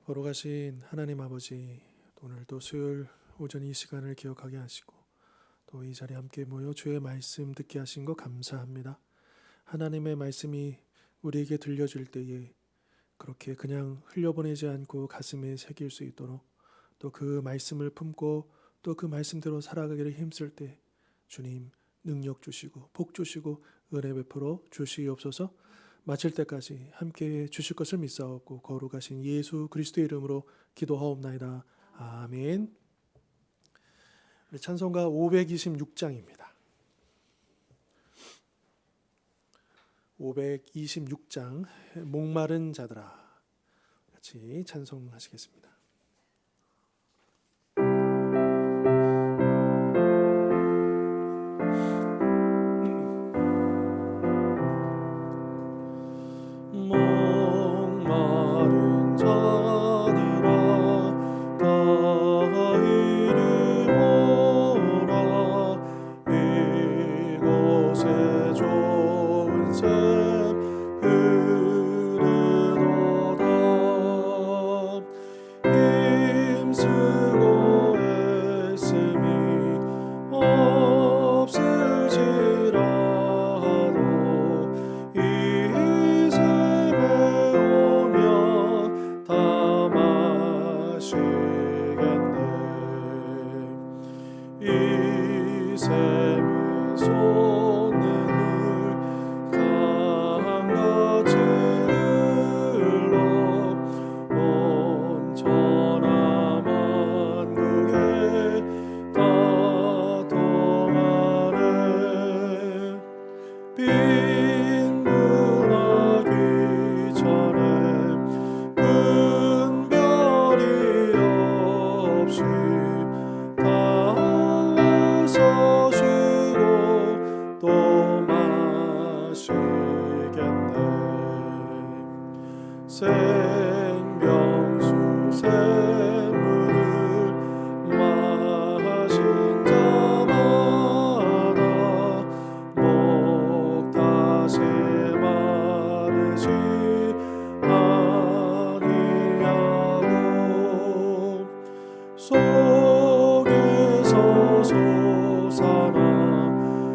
거룩하신 하나님 아버지, 오늘도 수요일 오전 이 시간을 기억하게 하시고 또 이 자리에 함께 모여 주의 말씀 듣게 하신 것 감사합니다. 하나님의 말씀이 우리에게 들려질 때에 그렇게 그냥 흘려보내지 않고 가슴에 새길 수 있도록, 또 그 말씀을 품고 또 그 말씀대로 살아가기를 힘쓸 때 주님 능력 주시고 복 주시고 은혜 베풀어 주시옵소서. 마칠 때까지 함께해 주실 것을 믿사옵고 거룩하신 예수 그리스도의 이름으로 기도하옵나이다. 아멘. 우리 찬송가 526장입니다. 526장 목마른 자들아, 같이 찬송하시겠습니다. 목마른 자들아 다 이리 오라. 이곳에 좋은 샘 흐르도다. 힘쓰고 애씀이 없을지라도 이 샘에 오면 다 마시겠네. 이 샘에 솟는 물 강같이 흘러 온 천하 만국에 다 통하네. 빈군하기 전에 분별이 없이 다 와서 쉬고 또 마시겠네. 생명수 샘물을 마신 자마다 목 다시 마르지 아니하고 속에서 솟아나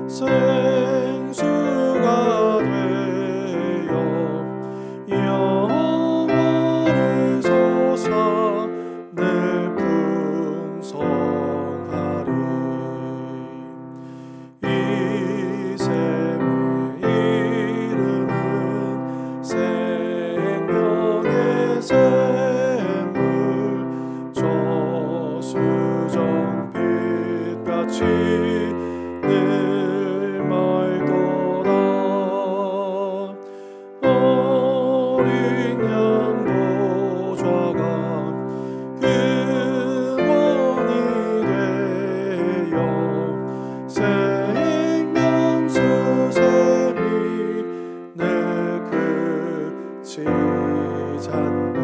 생수가 되어 영원히 솟아 늘 풍성하리. 이 샘의 이름은 생명의 샘물, 저수정빛같이 늘 맑도다. 어린 양 보좌가 근원이 되어 생명수 샘이 늘 그치 않네.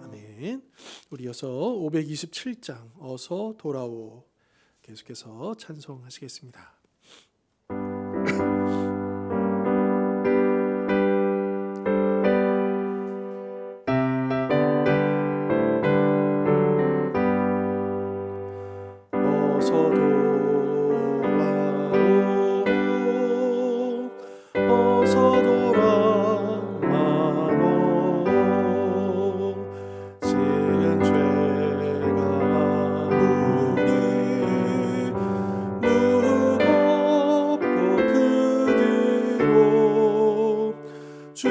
아멘. 우리 이어서 527장 어서 돌아오 계속해서 찬송하시겠습니다. 어서 돌아오. 어서 돌아와노. 지은 죄가 아무리 무겁고 크기로 주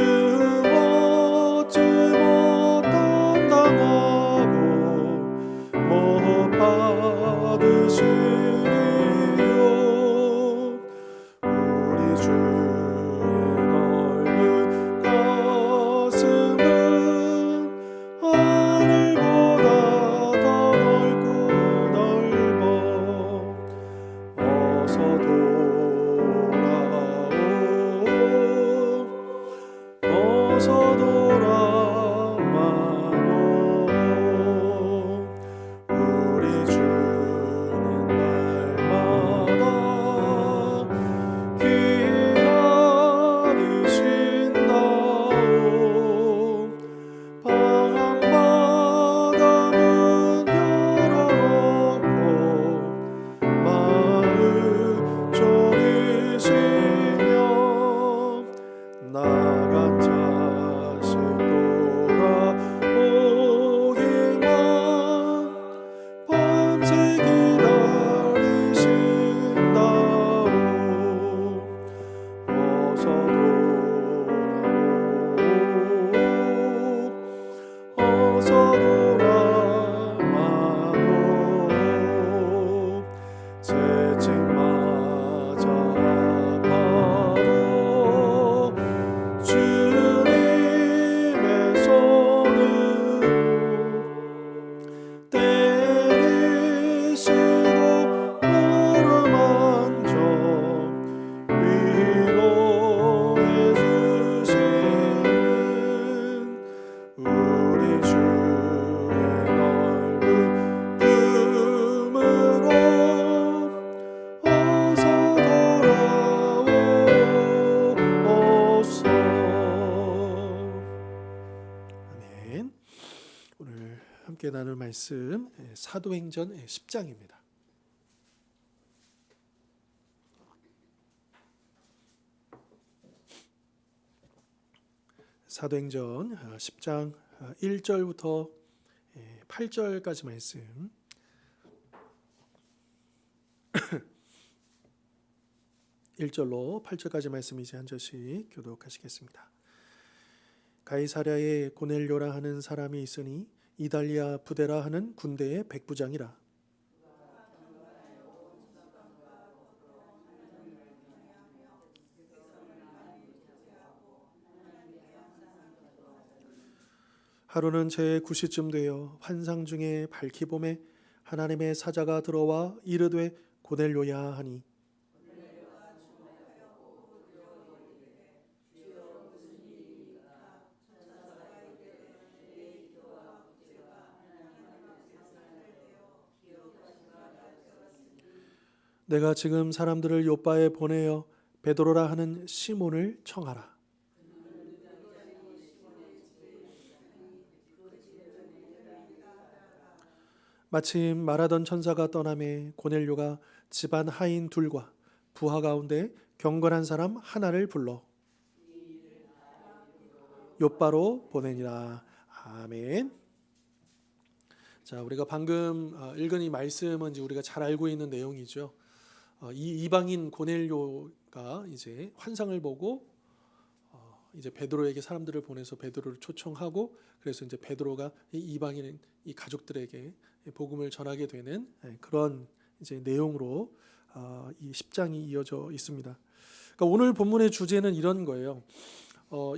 얻지 못한 당하고 못 받으시리요. 우리 주의 넓은 가슴은 하늘보다 더 넓고 넓어. 어서 돌아오. 어서 돌아와노. 우리 주는 날마다 기다리신다오. 함께 나눌 말씀 사도행전 10장입니다. 사도행전 10장 1절부터 8절까지 말씀. (1절로) (8절까지) 말씀 이제 한 절씩 교독하시겠습니다. 가이사랴에 고넬료라 하는 사람이 있으니 이달리아 부데라 하는 군대의 백부장이라. 하루는 제 9시쯤 되어 환상 중에 밝히 봄에 하나님의 사자가 들어와 이르되 고넬료야 하니, 내가 지금 사람들을 요바에 보내어 베드로라 하는 시몬을 청하라. 마침 말하던 천사가 떠나매 고넬료가 집안 하인 둘과 부하 가운데 경건한 사람 하나를 불러 요바로 보내니라. 아멘. 자, 우리가 방금 읽은 이 말씀은 이제 우리가 잘 알고 있는 내용이죠. 이 이방인 고넬료가 이제 환상을 보고 이제 베드로에게 사람들을 보내서 베드로를 초청하고, 그래서 이제 베드로가 이 이방인 이 가족들에게 복음을 전하게 되는 그런 이제 내용으로 이 10장이 이어져 있습니다. 그러니까 오늘 본문의 주제는 이런 거예요.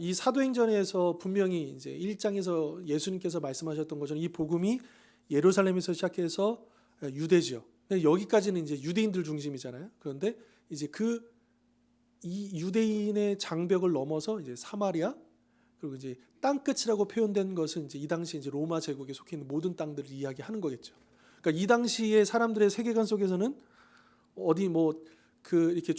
이 사도행전에서 분명히 이제 1장에서 예수님께서 말씀하셨던 것처럼 이 복음이 예루살렘에서 시작해서 유대 지역, 여기까지는 이제 유대인들 중심이잖아요. 그런데 이제 이 유대인의 장벽을 넘어서 이제 사마리아, 그리고 이제 땅끝이라고 표현된 것은 이제 이 당시 이제 로마 제국에 속해 있는 모든 땅들을 이야기하는 거겠죠. 그러니까 이 당시의 사람들의 세계관 속에서는 어디 이렇게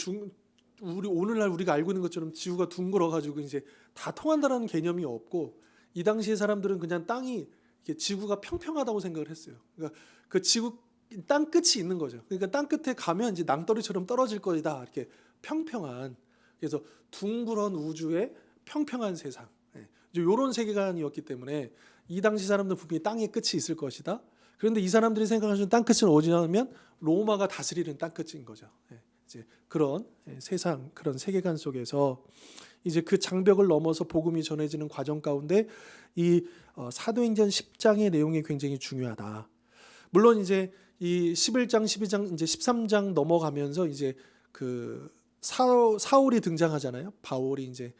우리 오늘날 우리가 알고 있는 것처럼 지구가 둥글어 가지고 이제 다 통한다라는 개념이 없고, 이 당시의 사람들은 그냥 땅이 이렇게 지구가 평평하다고 생각을 했어요. 그러니까 그 지구 땅 끝이 있는 거죠. 그러니까 땅 끝에 가면 이제 낭떠러지처럼 떨어질 거다. 이렇게 평평한, 그래서 둥그런 우주의 평평한 세상, 이런 세계관이었기 때문에 이 당시 사람들 분명히 땅의 끝이 있을 것이다. 그런데 이 사람들이 생각하시는 땅 끝은 어디냐면 로마가 다스리는 땅 끝인 거죠. 이제 그런 세상, 그런 세계관 속에서 이제 그 장벽을 넘어서 복음이 전해지는 과정 가운데 이 사도행전 10장의 내용이 굉장히 중요하다. 물론 이제 이 11장, 12장, 이제 13장 넘어가면서 이제 그 사울이 등장하잖아요. 바울이 이제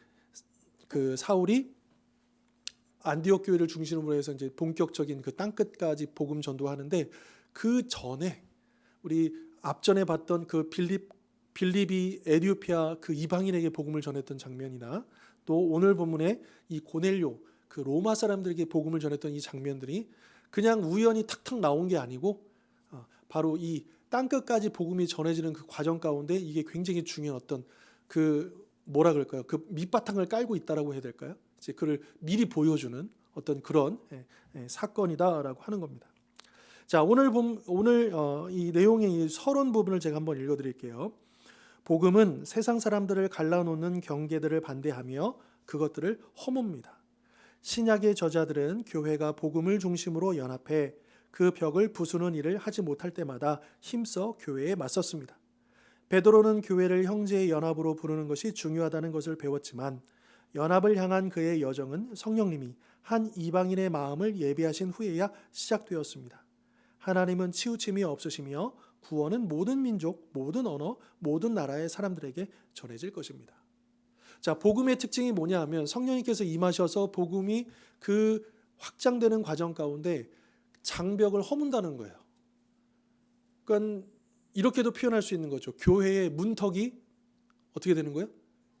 그 사울이 안디옥 교회를 중심으로 해서 이제 본격적인 그 땅끝까지 복음 전도하는데, 그 전에 우리 앞전에 봤던 그 빌립이 에티오피아 그 이방인에게 복음을 전했던 장면이나, 또 오늘 본문에 이 고넬료 그 로마 사람들에게 복음을 전했던 이 장면들이 그냥 우연히 탁탁 나온 게 아니고 바로 이 땅끝까지 복음이 전해지는 그 과정 가운데 이게 굉장히 중요한 어떤 그 뭐라 그럴까요? 그 밑바탕을 깔고 있다라고 해야 될까요? 이제 그를 미리 보여주는 어떤 그런 사건이다라고 하는 겁니다. 자, 오늘 이 내용의 이 서론 부분을 제가 한번 읽어드릴게요. 복음은 세상 사람들을 갈라놓는 경계들을 반대하며 그것들을 허뭅니다. 신약의 저자들은 교회가 복음을 중심으로 연합해 그 벽을 부수는 일을 하지 못할 때마다 힘써 교회에 맞섰습니다. 베드로는 교회를 형제의 연합으로 부르는 것이 중요하다는 것을 배웠지만, 연합을 향한 그의 여정은 성령님이 한 이방인의 마음을 예비하신 후에야 시작되었습니다. 하나님은 치우침이 없으시며 구원은 모든 민족, 모든 언어, 모든 나라의 사람들에게 전해질 것입니다. 자, 복음의 특징이 뭐냐 하면 성령님께서 임하셔서 복음이 그 확장되는 과정 가운데 장벽을 허문다는 거예요. 그러니까 이렇게도 표현할 수 있는 거죠. 교회의 문턱이 어떻게 되는 거예요?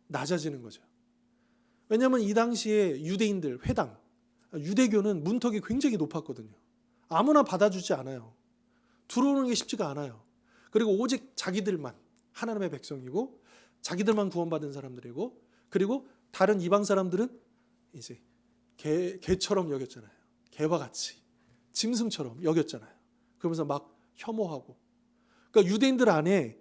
낮아지는 거죠. 왜냐하면 이 당시에 유대인들, 회당, 유대교는 문턱이 굉장히 높았거든요. 아무나 받아주지 않아요. 들어오는 게 쉽지가 않아요. 그리고 오직 자기들만 하나님의 백성이고 자기들만 구원받은 사람들이고, 그리고 다른 이방 사람들은 이제 개처럼 여겼잖아요. 개와 같이 짐승처럼 여겼잖아요. 그러면서 막 혐오하고. 그러니까 유대인들 안에,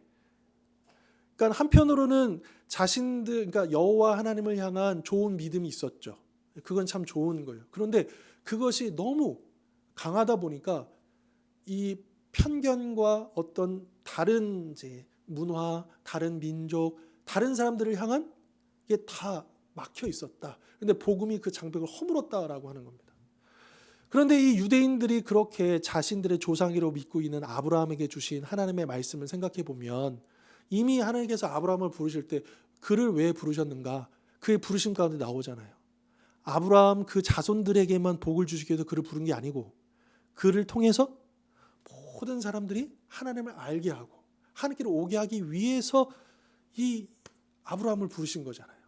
그러니까 한편으로는 자신들, 그러니까 여호와 하나님을 향한 좋은 믿음이 있었죠. 그건 참 좋은 거예요. 그런데 그것이 너무 강하다 보니까 이 편견과 어떤 다른 이제 문화, 다른 민족, 다른 사람들을 향한 게 다 막혀 있었다. 근데 복음이 그 장벽을 허물었다라고 하는 겁니다. 그런데 이 유대인들이 그렇게 자신들의 조상이라고 믿고 있는 아브라함에게 주신 하나님의 말씀을 생각해 보면 이미 하나님께서 아브라함을 부르실 때 그를 왜 부르셨는가? 그의 부르심 가운데 나오잖아요. 아브라함 그 자손들에게만 복을 주시기 위해서 그를 부른 게 아니고 그를 통해서 모든 사람들이 하나님을 알게 하고 하나님께로 오게 하기 위해서 이 아브라함을 부르신 거잖아요.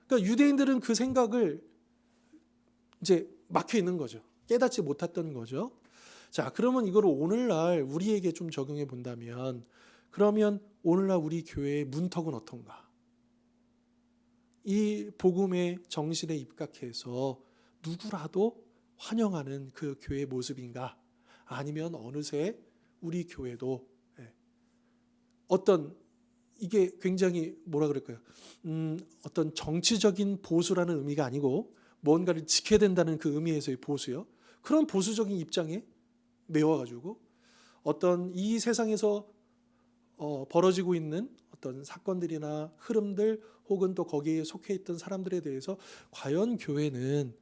그러니까 유대인들은 그 생각을 이제 막혀 있는 거죠. 깨닫지 못했던 거죠. 자, 그러면 이거를 오늘날 우리에게 좀 적용해 본다면, 그러면 오늘날 우리 교회의 문턱은 어떤가? 이 복음의 정신에 입각해서 누구라도 환영하는 그 교회의 모습인가? 아니면 어느새 우리 교회도 어떤, 이게 굉장히 뭐라 그럴까요? 어떤 정치적인 보수라는 의미가 아니고 뭔가를 지켜야 된다는 그 의미에서의 보수요. 그런 보수적인 입장에 매워가지고 어떤 이 세상에서 벌어지고 있는 어떤 사건들이나 흐름들 혹은 또 거기에 속해 있던 사람들에 대해서 과연 교회는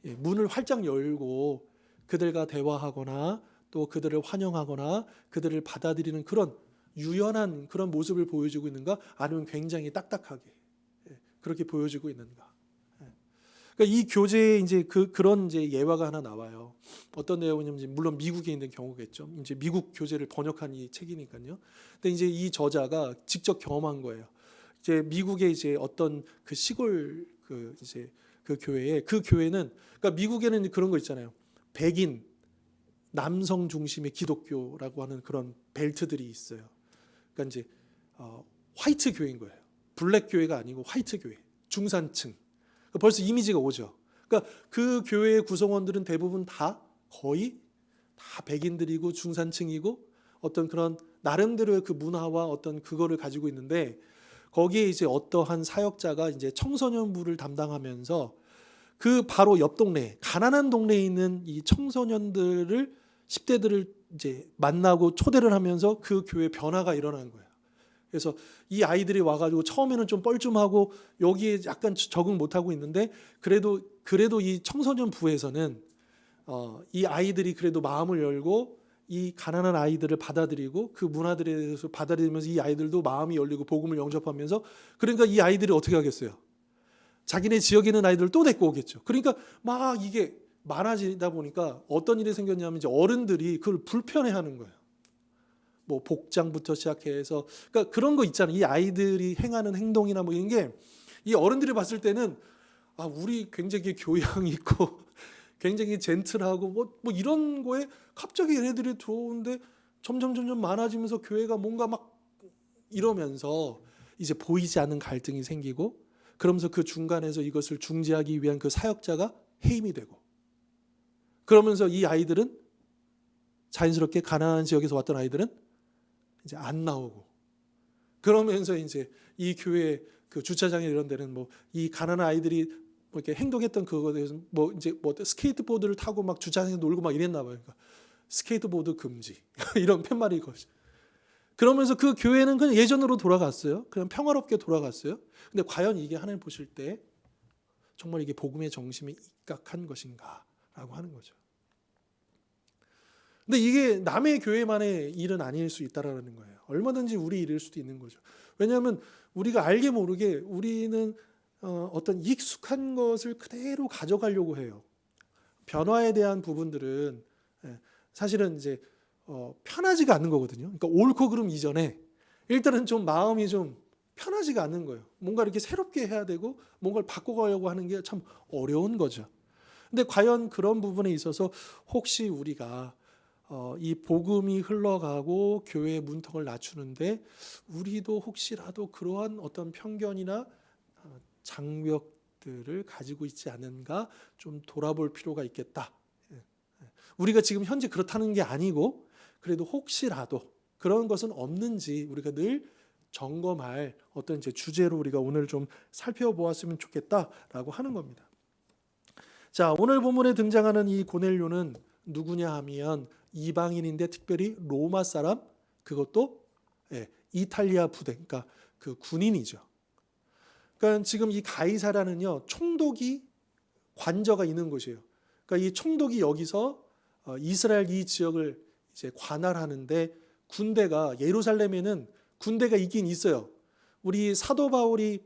문을 활짝 열고 그들과 대화하거나 또 그들을 환영하거나 그들을 받아들이는 그런 유연한 그런 모습을 보여주고 있는가? 아니면 굉장히 딱딱하게 그렇게 보여주고 있는가? 그러니까 이 교재에 이제 그런 이제 예화가 하나 나와요. 어떤 내용이냐면 물론 미국에 있는 경우겠죠. 이제 미국 교재를 번역한 이 책이니까요. 근데 이제 이 저자가 직접 경험한 거예요. 이제 미국에 이제 어떤 그 시골 그 이제 그 교회에, 그 교회는, 그러니까 미국에는 그런 거 있잖아요. 백인 남성 중심의 기독교라고 하는 그런 벨트들이 있어요. 그러니까 이제 화이트 교회인 거예요. 블랙 교회가 아니고 화이트 교회, 중산층. 벌써 이미지가 오죠. 그러니까 그 교회의 구성원들은 대부분 다 거의 다 백인들이고 중산층이고 어떤 그런 나름대로의 그 문화와 어떤 그거를 가지고 있는데, 거기에 이제 어떠한 사역자가 이제 청소년부를 담당하면서 그 바로 옆 동네, 가난한 동네에 있는 이 청소년들을 10대들을 이제 만나고 초대를 하면서 그 교회 변화가 일어나는 거예요. 그래서 이 아이들이 와가지고 처음에는 좀 뻘쭘하고 여기에 약간 적응 못하고 있는데 그래도 이 청소년 부에서는 이 아이들이 그래도 마음을 열고 이 가난한 아이들을 받아들이고 그 문화들에 대해서 받아들이면서 이 아이들도 마음이 열리고 복음을 영접하면서, 그러니까 이 아이들이 어떻게 하겠어요? 자기네 지역에 있는 아이들을 또 데리고 오겠죠. 그러니까 막 이게 많아지다 보니까 어떤 일이 생겼냐면 이제 어른들이 그걸 불편해하는 거예요. 뭐 복장부터 시작해서, 그러니까 그런 거 있잖아요. 이 아이들이 행하는 행동이나 뭐 이런 게 이 어른들이 봤을 때는 우리 굉장히 교양 있고 굉장히 젠틀하고 뭐 이런 거에 갑자기 얘네들이 들어오는데 점점 많아지면서 교회가 뭔가 막 이러면서 이제 보이지 않는 갈등이 생기고, 그러면서 그 중간에서 이것을 중재하기 위한 그 사역자가 해임이 되고, 그러면서 이 아이들은 자연스럽게 가난한 지역에서 왔던 아이들은 이제 안 나오고, 그러면서 이제 이 교회 그 주차장에 이런 데는 뭐 이 가난한 아이들이 뭐 이렇게 행동했던 그거에 대해서 뭐 이제 뭐 스케이트보드를 타고 막 주차장에 놀고 막 이랬나 봐요. 그러니까 스케이트보드 금지 이런 팻말이 것이. 그러면서 그 교회는 그냥 예전으로 돌아갔어요. 그냥 평화롭게 돌아갔어요. 근데 과연 이게 하나님 보실 때 정말 이게 복음의 정신에 입각한 것인가라고 하는 거죠. 근데 이게 남의 교회만의 일은 아닐 수 있다라는 거예요. 얼마든지 우리 일일 수도 있는 거죠. 왜냐하면 우리가 알게 모르게 우리는 어떤 익숙한 것을 그대로 가져가려고 해요. 변화에 대한 부분들은 사실은 이제 편하지가 않는 거거든요. 그러니까 옳고 그름 이전에 일단은 좀 마음이 좀 편하지가 않는 거예요. 뭔가 이렇게 새롭게 해야 되고 뭔가를 바꿔가려고 하는 게 참 어려운 거죠. 근데 과연 그런 부분에 있어서 혹시 우리가 이 복음이 흘러가고 교회의 문턱을 낮추는데 우리도 혹시라도 그러한 어떤 편견이나 장벽들을 가지고 있지 않은가 좀 돌아볼 필요가 있겠다. 우리가 지금 현재 그렇다는 게 아니고 그래도 혹시라도 그런 것은 없는지 우리가 늘 점검할 어떤 이제 주제로 우리가 오늘 좀 살펴보았으면 좋겠다라고 하는 겁니다. 자, 오늘 본문에 등장하는 이 고넬료는 누구냐 하면 이방인인데 특별히 로마 사람, 그것도 이탈리아 부대, 그러니까 그 군인이죠. 그러니까 지금 이 가이사라는요 총독이 관저가 있는 곳이에요. 그러니까 이 총독이 여기서 이스라엘 이 지역을 이제 관할하는데 군대가 예루살렘에는 군대가 있긴 있어요. 우리 사도 바울이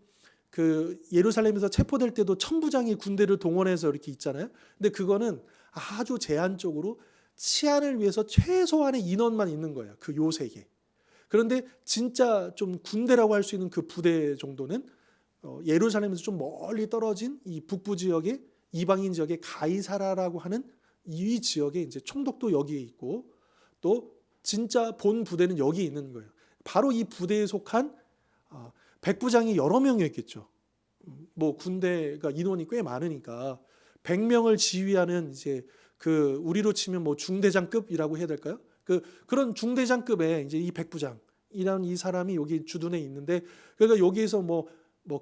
그 예루살렘에서 체포될 때도 천부장이 군대를 동원해서 이렇게 있잖아요. 근데 그거는 아주 제한적으로 치안을 위해서 최소한의 인원만 있는 거예요. 그 요색에. 그런데 진짜 좀 군대라고 할 수 있는 그 부대 정도는 예루살렘에서 좀 멀리 떨어진 이 북부 지역의 이방인 지역의 가이사라라고 하는 이 지역에 이제 총독도 여기에 있고 또 진짜 본 부대는 여기 있는 거예요. 바로 이 부대에 속한 백부장이 여러 명이었겠죠. 뭐 군대가 인원이 꽤 많으니까 100명을 지휘하는 이제 그 우리로 치면 뭐 중대장급이라고 해야 될까요? 그런 중대장급의 이제 이 백부장이라는 이 사람이 여기 주둔해 있는데 그러니까 여기에서 뭐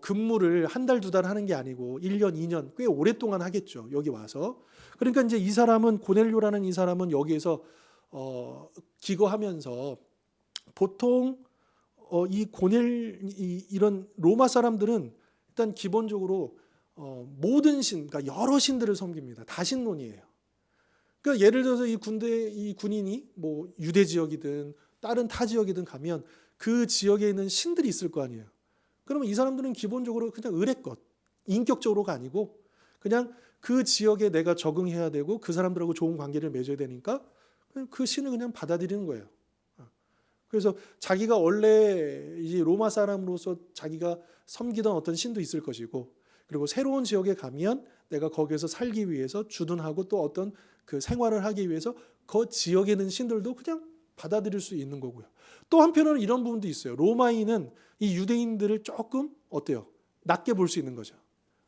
근무를 한 달, 두 달 하는 게 아니고 1년, 2년 꽤 오랫동안 하겠죠. 여기 와서. 그러니까 이제 이 사람은 고넬료라는 이 사람은 여기에서 기거하면서 보통 이런 로마 사람들은 일단 기본적으로 모든 신, 그러니까 여러 신들을 섬깁니다. 다신론이에요. 그러니까 예를 들어서 이 군인이 뭐 유대 지역이든 다른 타 지역이든 가면 그 지역에 있는 신들이 있을 거 아니에요. 그러면 이 사람들은 기본적으로 그냥 의례껏 인격적으로가 아니고 그냥 그 지역에 내가 적응해야 되고 그 사람들하고 좋은 관계를 맺어야 되니까 그 신을 그냥 받아들이는 거예요. 그래서 자기가 원래 이제 로마 사람으로서 자기가 섬기던 어떤 신도 있을 것이고 그리고 새로운 지역에 가면 내가 거기에서 살기 위해서 주둔하고 또 어떤 그 생활을 하기 위해서 그 지역에 있는 신들도 그냥 받아들일 수 있는 거고요. 또 한편으로는 이런 부분도 있어요. 로마인은 이 유대인들을 조금 어때요? 낮게 볼 수 있는 거죠.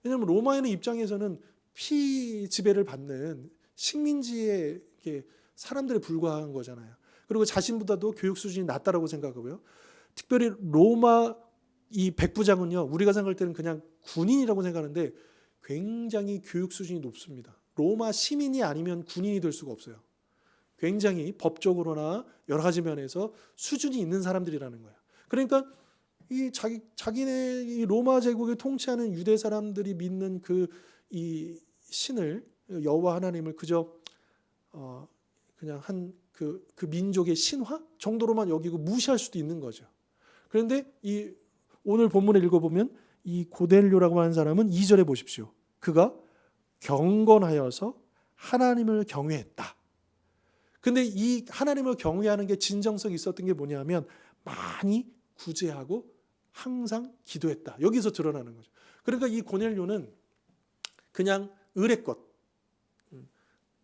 왜냐하면 로마인의 입장에서는 피지배를 받는 식민지의 사람들에 불과한 거잖아요. 그리고 자신보다도 교육 수준이 낮다라고 생각하고요. 특별히 로마 이 백부장은요. 우리가 생각할 때는 그냥 군인이라고 생각하는데 굉장히 교육 수준이 높습니다. 로마 시민이 아니면 군인이 될 수가 없어요. 굉장히 법적으로나 여러 가지 면에서 수준이 있는 사람들이라는 거예요. 그러니까 이 자기네 이 로마 제국을 통치하는 유대 사람들이 믿는 이 신을 여호와 하나님을 그저 그냥 그 민족의 신화 정도로만 여기고 무시할 수도 있는 거죠. 그런데 이 오늘 본문을 읽어보면 이 고넬료라고 하는 사람은 2절에 보십시오. 그가 경건하여서 하나님을 경외했다. 근데 이 하나님을 경외하는 게 진정성이 있었던 게 뭐냐면 많이 구제하고 항상 기도했다. 여기서 드러나는 거죠. 그러니까 이 고넬료는 그냥 의례껏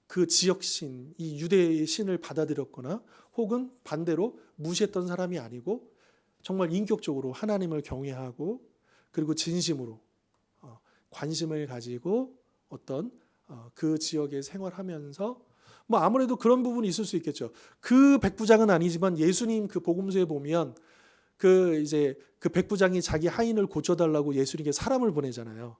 그 지역 신, 이 유대의 신을 받아들였거나 혹은 반대로 무시했던 사람이 아니고 정말 인격적으로 하나님을 경외하고 그리고 진심으로 관심을 가지고 어떤 그 지역에 생활하면서 뭐 아무래도 그런 부분이 있을 수 있겠죠. 그 백부장은 아니지만 예수님 그 복음서에 보면 그 백부장이 자기 하인을 고쳐달라고 예수님께 사람을 보내잖아요.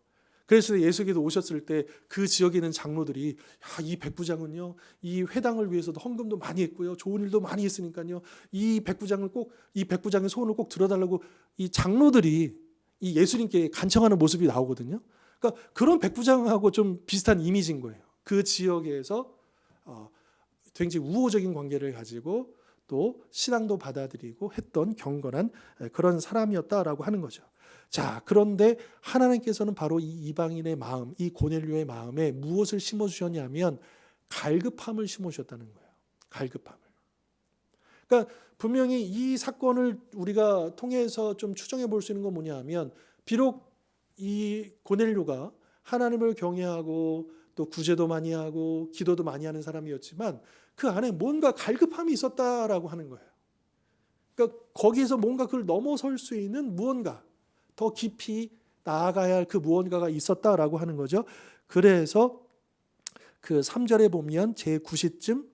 그래서 예수께서 오셨을 때 그 지역에 있는 장로들이 이 백부장은요 이 회당을 위해서도 헌금도 많이 했고요 좋은 일도 많이 했으니까요 이 백부장의 소원을 꼭 들어달라고 이 장로들이 이 예수님께 간청하는 모습이 나오거든요. 그러니까 그런 백부장하고 좀 비슷한 이미지인 거예요. 그 지역에서 굉장히 우호적인 관계를 가지고 또 신앙도 받아들이고 했던 경건한 그런 사람이었다라고 하는 거죠. 자, 그런데 하나님께서는 바로 이 이방인의 마음, 이 고넬료의 마음에 무엇을 심어주셨냐면 갈급함을 심어주셨다는 거예요. 갈급함을. 그러니까 분명히 이 사건을 우리가 통해서 좀 추정해 볼 수 있는 건 뭐냐 하면 비록 이 고넬료가 하나님을 경외하고 또 구제도 많이 하고 기도도 많이 하는 사람이었지만 그 안에 뭔가 갈급함이 있었다라고 하는 거예요. 그러니까 거기에서 뭔가 그걸 넘어설 수 있는 무언가 더 깊이 나아가야 할 그 무언가가 있었다라고 하는 거죠. 그래서 그 3절에 보면 제9시쯤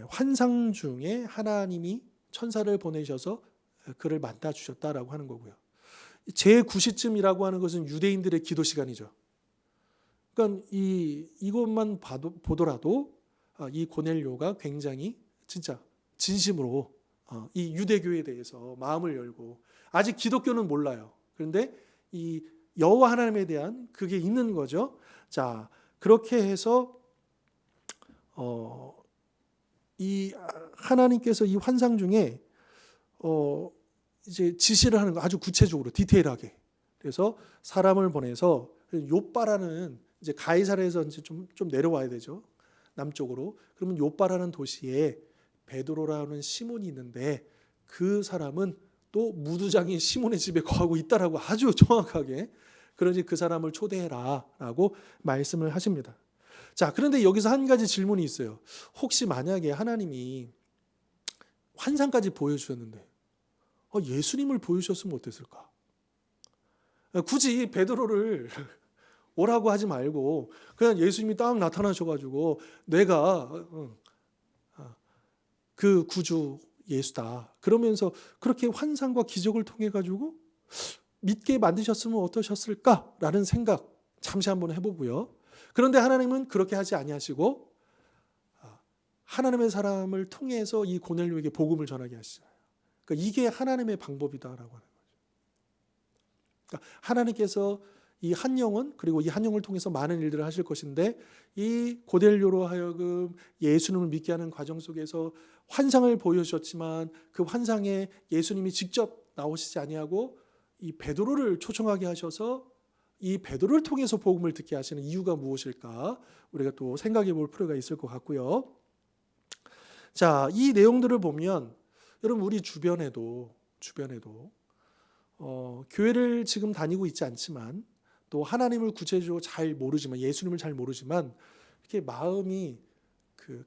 환상 중에 하나님이 천사를 보내셔서 그를 만나 주셨다라고 하는 거고요. 제9시쯤이라고 하는 것은 유대인들의 기도 시간이죠. 그러니까 이것만 보더라도 이 고넬료가 굉장히 진짜 진심으로 이 유대교에 대해서 마음을 열고, 아직 기독교는 몰라요. 그런데 이 여호와 하나님에 대한 그게 있는 거죠. 자, 그렇게 해서 이 하나님께서 이 환상 중에 이제 지시를 하는 거, 아주 구체적으로 디테일하게. 그래서 사람을 보내서 요빠라는, 이제 가이사랴에서 이제 좀 내려와야 되죠, 남쪽으로. 그러면 요빠라는 도시에 베드로라는 시몬이 있는데 그 사람은 또 무두장인 시몬의 집에 거하고 있다라고 아주 정확하게, 그러니 그 사람을 초대해라라고 말씀을 하십니다. 자, 그런데 여기서 한 가지 질문이 있어요. 혹시 만약에 하나님이 환상까지 보여주셨는데 예수님을 보여주셨으면 어땠을까? 굳이 베드로를 오라고 하지 말고 그냥 예수님이 딱 나타나셔가지고 내가 그 구주 예수다, 그러면서 그렇게 환상과 기적을 통해 가지고 믿게 만드셨으면 어떠셨을까라는 생각 잠시 한번 해보고요. 그런데 하나님은 그렇게 하지 아니하시고 하나님의 사람을 통해서 이 고넬료에게 복음을 전하게 하시잖아요. 그러니까 이게 하나님의 방법이다라고 하는 거죠. 그러니까 하나님께서 이 한 영혼, 그리고 이 한 영혼을 통해서 많은 일들을 하실 것인데, 이 고넬료로 하여금 예수님을 믿게 하는 과정 속에서 환상을 보여주셨지만 그 환상에 예수님이 직접 나오시지 아니하고 이 베드로를 초청하게 하셔서 이 베드로를 통해서 복음을 듣게 하시는 이유가 무엇일까, 우리가 또 생각해 볼 필요가 있을 것 같고요. 자, 이 내용들을 보면 여러분, 우리 주변에도 교회를 지금 다니고 있지 않지만, 또 하나님을 구체적으로 잘 모르지만, 예수님을 잘 모르지만 이렇게 마음이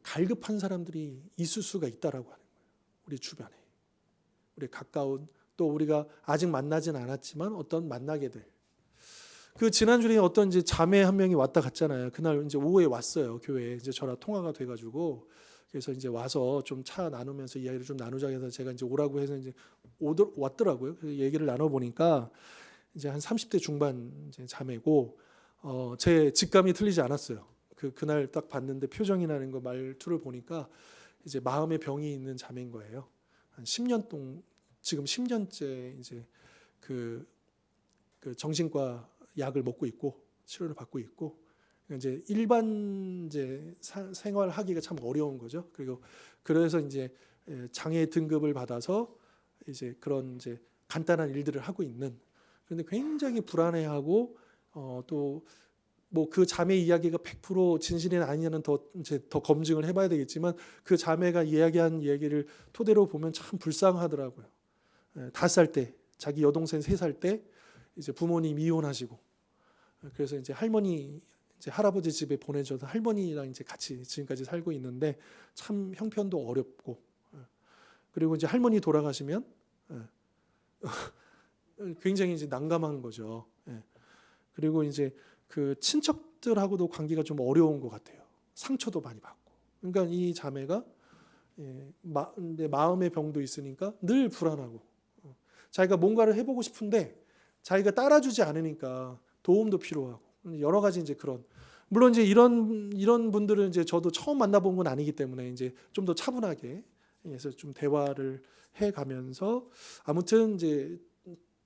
갈급한 사람들이 있을 수가 있다라고 하는 거예요. 우리 주변에, 우리 가까운, 또 우리가 아직 만나진 않았지만 어떤 만나게 될. 그 지난주에 어떤 이제 자매 한 명이 왔다 갔잖아요. 그날 이제 오후에 왔어요, 교회에. 이제 저랑 통화가 돼가지고, 그래서 이제 와서 좀 차 나누면서 이야기를 좀 나누자 해서 제가 이제 오라고 해서 이제 왔더라고요. 그래서 얘기를 나눠 보니까 이제 한 30대 중반 이제 자매고, 제 직감이 틀리지 않았어요. 그날 딱 봤는데 표정이라는 거, 말투를 보니까 이제 마음의 병이 있는 자매인 거예요. 한 10년 동안, 지금 10년째 이제 그 정신과 약을 먹고 있고 치료를 받고 있고, 이제 일반 이제 생활하기가 참 어려운 거죠. 그리고 그래서 이제 장애 등급을 받아서 이제 그런 이제 간단한 일들을 하고 있는. 그런데 굉장히 불안해하고, 또 뭐 그 자매 이야기가 100% 진실이 아니냐는 더 검증을 해봐야 되겠지만, 그 자매가 이야기한 얘기를 토대로 보면 참 불쌍하더라고요. 5살 때, 자기 여동생 3살 때 이제 부모님 이혼하시고, 그래서 이제 할머니, 이제 할아버지 집에 보내줘서 할머니랑 이제 같이 지금까지 살고 있는데 참 형편도 어렵고, 그리고 이제 할머니 돌아가시면 굉장히 이제 난감한 거죠. 그리고 이제 그 친척들하고도 관계가 좀 어려운 것 같아요. 상처도 많이 받고. 그러니까 이 자매가 마음의 병도 있으니까 늘 불안하고, 자기가 뭔가를 해보고 싶은데 자기가 따라주지 않으니까 도움도 필요하고, 여러 가지 이제 그런. 물론 이제 이런 분들은 이제 저도 처음 만나본 건 아니기 때문에 이제 좀 더 차분하게 해서 좀 대화를 해가면서, 아무튼 이제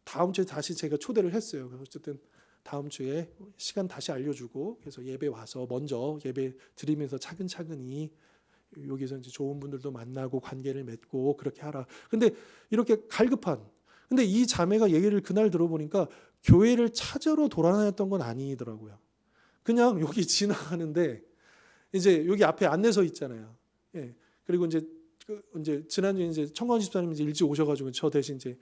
다음 주에 다시 제가 초대를 했어요. 그래서 어쨌든 다음 주에 시간 다시 알려주고, 그래서 예배 와서 먼저 예배 드리면서 차근차근히 여기서 이제 좋은 분들도 만나고 관계를 맺고 그렇게 하라. 근데 이렇게 갈급한, 근데 이 자매가 얘기를 그날 들어보니까 교회를 찾으러 돌아다녔던 건 아니더라고요. 그냥 여기 지나가는데 이제 여기 앞에 안내서 있잖아요. 예. 그리고 이제 지난주에 이제 청광 집사님 이제 일찍 오셔가지고 저 대신 이제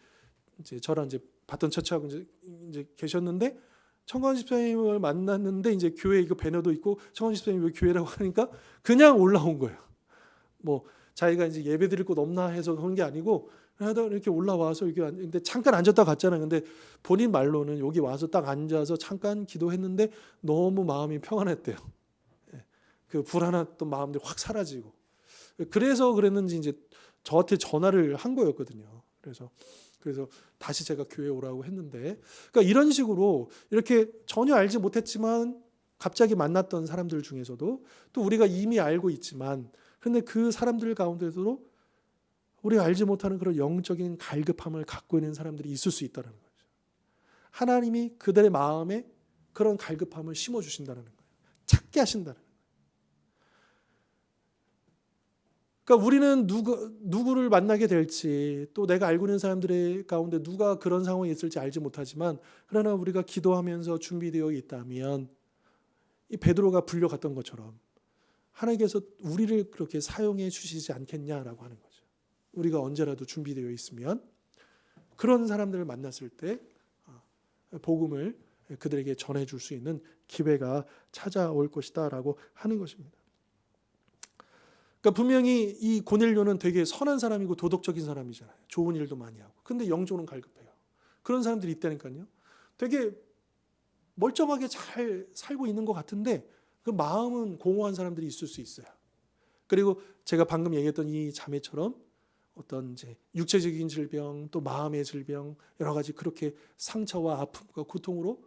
저랑 이제 봤던 처치하고 이제 계셨는데, 청광 집사님을 만났는데 이제 교회 이거 배너도 있고 청광 집사님 왜 교회라고 하니까 그냥 올라온 거예요. 뭐 자기가 이제 예배 드릴 곳 없나 해서 그런 게 아니고, 하다 이렇게 올라와서 이렇게 근데 잠깐 앉았다 갔잖아요. 근데 본인 말로는 여기 와서 딱 앉아서 잠깐 기도했는데 너무 마음이 평안했대요. 그 불안했던 마음들이 확 사라지고, 그래서 그랬는지 이제 저한테 전화를 한 거였거든요. 그래서 다시 제가 교회에 오라고 했는데, 그러니까 이런 식으로 이렇게 전혀 알지 못했지만 갑자기 만났던 사람들 중에서도 또 우리가 이미 알고 있지만, 그런데 그 사람들 가운데서도 우리가 알지 못하는 그런 영적인 갈급함을 갖고 있는 사람들이 있을 수 있다는 거죠. 하나님이 그들의 마음에 그런 갈급함을 심어주신다는 거예요. 찾게 하신다는 거예요. 그러니까 우리는 누구를 만나게 될지, 또 내가 알고 있는 사람들의 가운데 누가 그런 상황에 있을지 알지 못하지만, 그러나 우리가 기도하면서 준비되어 있다면 이 베드로가 불려갔던 것처럼 하나님께서 우리를 그렇게 사용해 주시지 않겠냐라고 하는 거죠. 우리가 언제라도 준비되어 있으면 그런 사람들을 만났을 때 복음을 그들에게 전해줄 수 있는 기회가 찾아올 것이다라고 하는 것입니다. 그러니까 분명히 이 고넬료는 되게 선한 사람이고 도덕적인 사람이잖아요. 좋은 일도 많이 하고. 근데 영적으로는 갈급해요. 그런 사람들이 있다니까요. 되게 멀쩡하게 잘 살고 있는 것 같은데 그 마음은 공허한 사람들이 있을 수 있어요. 그리고 제가 방금 얘기했던 이 자매처럼 어떤 이제 육체적인 질병, 또 마음의 질병, 여러 가지 그렇게 상처와 아픔과 고통으로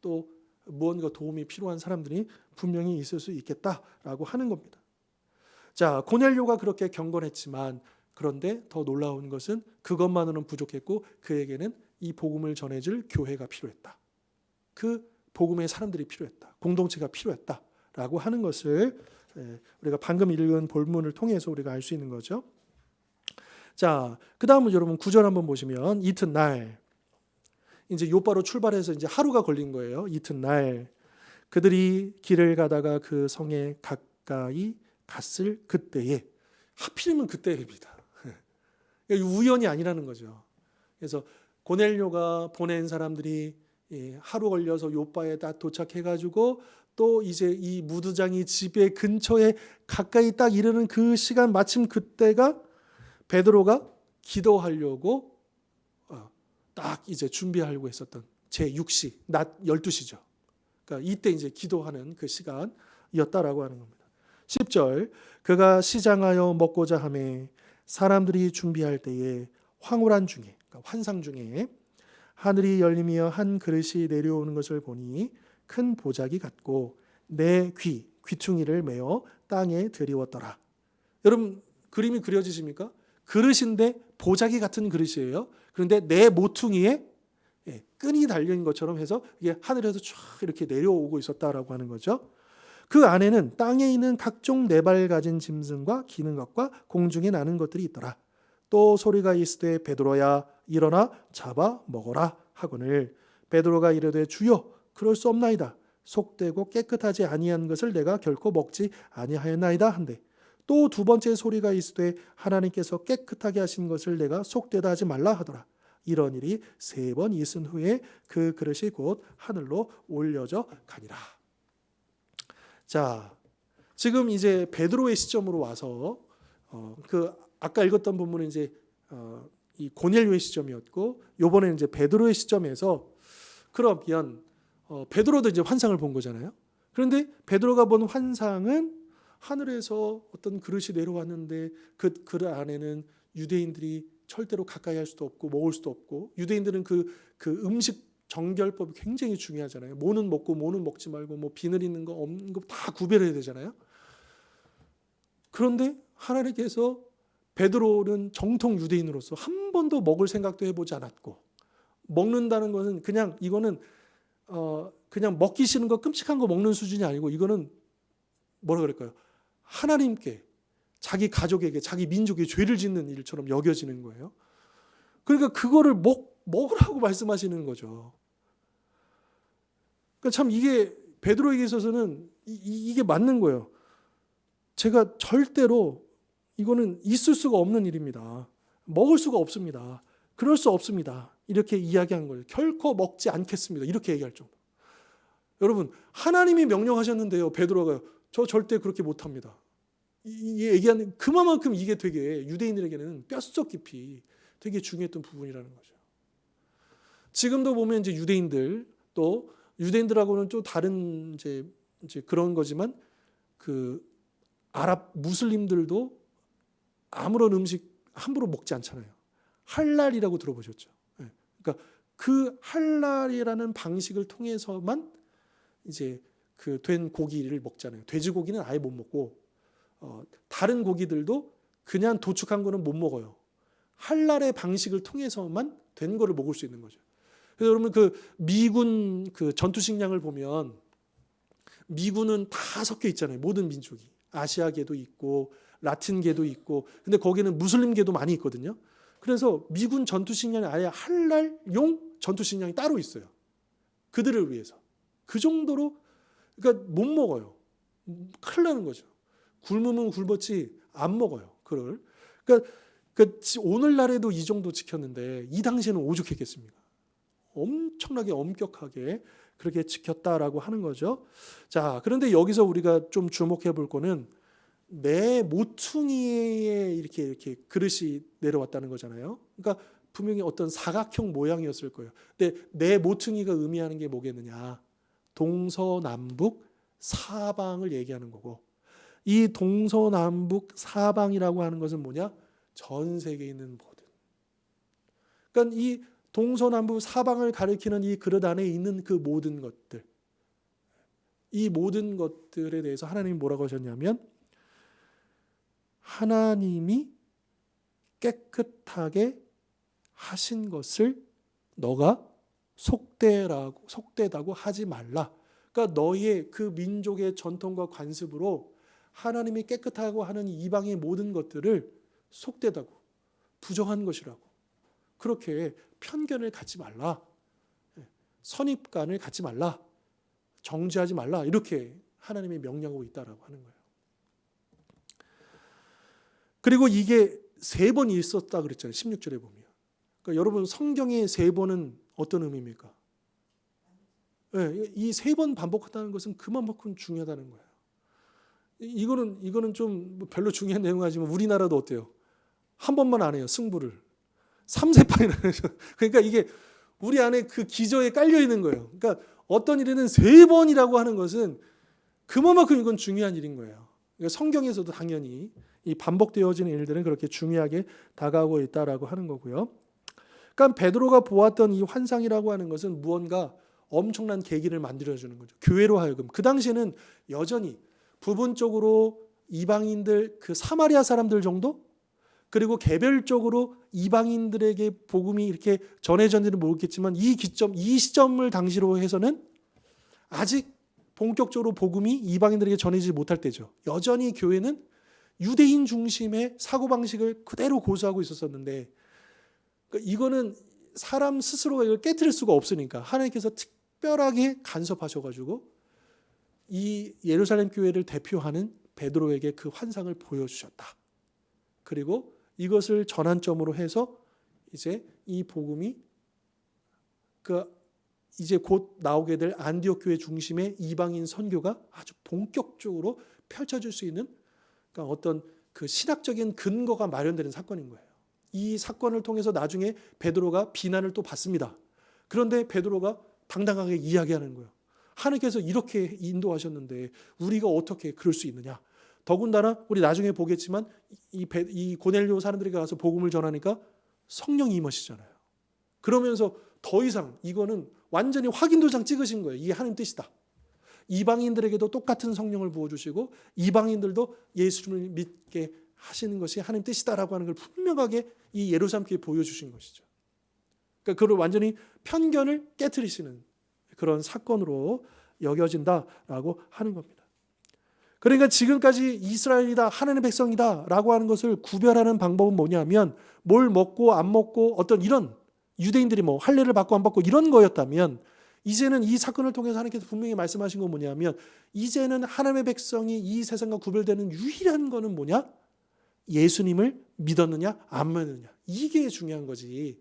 또 무언가 도움이 필요한 사람들이 분명히 있을 수 있겠다라고 하는 겁니다. 자, 고넬료가 그렇게 경건했지만, 그런데 더 놀라운 것은 그것만으로는 부족했고 그에게는 이 복음을 전해줄 교회가 필요했다. 그 복음의 사람들이 필요했다. 공동체가 필요했다라고 하는 것을 우리가 방금 읽은 본문을 통해서 우리가 알 수 있는 거죠. 자, 그 다음은 여러분 9절 한번 보시면, 이튿날 이제 요바로 출발해서 이제 하루가 걸린 거예요. 이튿날 그들이 길을 가다가 그 성에 가까이 갔을 그때에, 하필이면 그때입니다. 우연이 아니라는 거죠. 그래서 고넬료가 보낸 사람들이 하루 걸려서 요바에 딱 도착해가지고 또 이제 이 무두장이 집에 근처에 가까이 딱 이르는 그 시간, 마침 그때가 베드로가 기도하려고 딱 이제 준비하려고 했었던 제6시, 낮 12시죠. 그러니까 이때 이제 기도하는 그 시간이었다라고 하는 겁니다. 10절, 그가 시장하여 먹고자 하매 사람들이 준비할 때에 황홀한 중에, 그러니까 환상 중에 하늘이 열리며 한 그릇이 내려오는 것을 보니 큰 보자기 같고 내 귀퉁이를 메어 땅에 들이웠더라. 여러분 그림이 그려지십니까? 그릇인데 보자기 같은 그릇이에요. 그런데 내 모퉁이에 끈이 달린 것처럼 해서 이게 하늘에서 쫙 이렇게 내려오고 있었다라고 하는 거죠. 그 안에는 땅에 있는 각종 네 발 가진 짐승과 기는 것과 공중에 나는 것들이 있더라. 또 소리가 있으되 베드로야 일어나 잡아 먹어라 하거늘 베드로가 이르되 주여 그럴 수 없나이다. 속되고 깨끗하지 아니한 것을 내가 결코 먹지 아니하였나이다 한데, 또 두 번째 소리가 있으되 하나님께서 깨끗하게 하신 것을 내가 속되다 하지 말라 하더라. 이런 일이 3번 있은 후에 그 그릇이 곧 하늘로 올려져 가니라. 자, 지금 이제 베드로의 시점으로 와서 그 아까 읽었던 본문은 이제 이 고넬료의 시점이었고, 요번에는 이제 베드로의 시점에서, 그러면 베드로도 이제 환상을 본 거잖아요. 그런데 베드로가 본 환상은 하늘에서 어떤 그릇이 내려왔는데 그 그릇 안에는 유대인들이 절대로 가까이 할 수도 없고 먹을 수도 없고, 유대인들은 그 음식 정결법이 굉장히 중요하잖아요. 뭐는 먹고 뭐는 먹지 말고, 뭐 비늘 있는 거 없는 거 다 구별해야 되잖아요. 그런데 하나님께서 베드로는 정통 유대인으로서 한 번도 먹을 생각도 해보지 않았고, 먹는다는 것은 그냥 이거는 그냥 먹기 싫은 거 끔찍한 거 먹는 수준이 아니고, 이거는 뭐라 그럴까요? 하나님께, 자기 가족에게, 자기 민족에 죄를 짓는 일처럼 여겨지는 거예요. 그러니까 그거를 먹으라고 말씀하시는 거죠. 그러니까 참 이게 베드로에게 있어서는 이게 맞는 거예요. 제가 절대로 이거는 있을 수가 없는 일입니다. 먹을 수가 없습니다. 그럴 수 없습니다. 이렇게 이야기한 거예요. 결코 먹지 않겠습니다. 이렇게 얘기할 정도. 여러분, 하나님이 명령하셨는데요. 베드로가 저 절대 그렇게 못합니다. 이 얘기하는 그만큼 이게 되게 유대인들에게는 뼛속 깊이 되게 중요했던 부분이라는 거죠. 지금도 보면 이제 유대인들, 또 유대인들하고는 좀 다른 이제 그런 거지만, 그 아랍 무슬림들도 아무런 음식 함부로 먹지 않잖아요. 할랄이라고 들어보셨죠? 예. 그러니까 그 할랄이라는 방식을 통해서만 이제 그 된 고기를 먹잖아요. 돼지고기는 아예 못 먹고 다른 고기들도 그냥 도축한 거는 못 먹어요. 할랄의 방식을 통해서만 된 거를 먹을 수 있는 거죠. 그래서 여러분 그 미군 그 전투식량을 보면 미군은 다 섞여 있잖아요. 모든 민족이. 아시아계도 있고 라틴계도 있고 근데 거기는 무슬림계도 많이 있거든요. 그래서 미군 전투식량이 아예 할랄용 전투식량이 따로 있어요. 그들을 위해서. 그 정도로 그러니까 못 먹어요. 큰일 나는 거죠. 굶으면 굶었지 안 먹어요. 그걸. 그러니까 오늘날에도 이 정도 지켰는데 이 당시에는 오죽했겠습니까? 엄청나게 엄격하게 그렇게 지켰다라고 하는 거죠. 자, 그런데 여기서 우리가 좀 주목해 볼 거는 내 모퉁이에 이렇게 그릇이 내려왔다는 거잖아요. 그러니까 분명히 어떤 사각형 모양이었을 거예요. 근데 내 모퉁이가 의미하는 게 뭐겠느냐? 동서남북 사방을 얘기하는 거고 이 동서남북 사방이라고 하는 것은 뭐냐? 전 세계에 있는 모든. 그러니까 이 동서남북 사방을 가리키는 이 그릇 안에 있는 그 모든 것들. 이 모든 것들에 대해서 하나님이 뭐라고 하셨냐면 하나님이 깨끗하게 하신 것을 너가 속되다고 하지 말라. 그러니까 너의 그 민족의 전통과 관습으로 하나님이 깨끗하고 하는 이방의 모든 것들을 속되다고 부정한 것이라고 그렇게 편견을 갖지 말라. 선입관을 갖지 말라. 정죄하지 말라. 이렇게 하나님이 명령하고 있다라고 하는 거예요. 그리고 이게 3번 있었다 그랬잖아요. 16절에 보면. 그러니까 여러분 성경의 3번은 어떤 의미입니까? 이 3번 반복한다는 것은 그만큼 중요하다는 거예요. 이거는 좀 별로 중요한 내용 아니지만 우리나라도 어때요? 한 번만 안 해요. 승부를. 3세판이나 해서. 그러니까 이게 우리 안에 그 기저에 깔려 있는 거예요. 그러니까 어떤 일에는 3번이라고 하는 것은 그만큼 이건 중요한 일인 거예요. 그러니까 성경에서도 당연히 이 반복되어지는 일들은 그렇게 중요하게 다가오고 있다라고 하는 거고요. 그러니까 베드로가 보았던 이 환상이라고 하는 것은 무언가 엄청난 계기를 만들어주는 거죠. 교회로 하여금. 그 당시에는 여전히 부분적으로 이방인들, 그 사마리아 사람들 정도? 그리고 개별적으로 이방인들에게 복음이 이렇게 전해졌는지는 모르겠지만 이 시점을 당시로 해서는 아직 본격적으로 복음이 이방인들에게 전해지지 못할 때죠. 여전히 교회는 유대인 중심의 사고방식을 그대로 고수하고 있었었는데 이거는 사람 스스로가 이걸 깨트릴 수가 없으니까 하나님께서 특별하게 간섭하셔가지고 이 예루살렘 교회를 대표하는 베드로에게 그 환상을 보여주셨다. 그리고 이것을 전환점으로 해서 이제 이 복음이 이제 곧 나오게 될 안디옥 교회 중심의 이방인 선교가 아주 본격적으로 펼쳐질 수 있는 그러니까 어떤 그 신학적인 근거가 마련되는 사건인 거예요. 이 사건을 통해서 나중에 베드로가 비난을 또 받습니다. 그런데 베드로가 당당하게 이야기하는 거예요. 하나님께서 이렇게 인도하셨는데 우리가 어떻게 그럴 수 있느냐. 더군다나 우리 나중에 보겠지만 이 고넬료 사람들에게 가서 복음을 전하니까 성령이 임하시잖아요. 그러면서 더 이상 이거는 완전히 확인도장 찍으신 거예요. 이게 하나님 뜻이다. 이방인들에게도 똑같은 성령을 부어주시고 이방인들도 예수님을 믿게 하시는 것이 하나님 뜻이다라고 하는 걸 분명하게 이 예루살렘 교회에 보여주신 것이죠. 그러니까 그걸 완전히 편견을 깨트리시는 그런 사건으로 여겨진다라고 하는 겁니다. 그러니까 지금까지 이스라엘이다, 하나님의 백성이다라고 하는 것을 구별하는 방법은 뭐냐면 뭘 먹고 안 먹고 어떤 이런 유대인들이 뭐 할례를 받고 안 받고 이런 거였다면 이제는 이 사건을 통해서 하나님께서 분명히 말씀하신 건 뭐냐면 이제는 하나님의 백성이 이 세상과 구별되는 유일한 거는 뭐냐? 예수님을 믿었느냐 안 믿느냐. 이게 중요한 거지.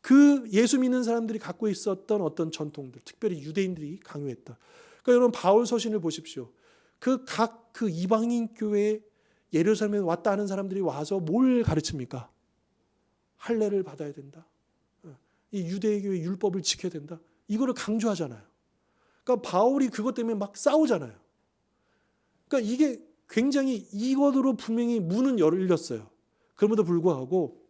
그 예수 믿는 사람들이 갖고 있었던 어떤 전통들, 특별히 유대인들이 강요했다. 그러니까 여러분 바울 서신을 보십시오. 그 이방인 교회에 예루살렘에 왔다 하는 사람들이 와서 뭘 가르칩니까? 할례를 받아야 된다. 이 유대교의 율법을 지켜야 된다. 이거를 강조하잖아요. 그러니까 바울이 그것 때문에 막 싸우잖아요. 그러니까 이게 굉장히 이것으로 분명히 문은 열렸어요. 그럼에도 불구하고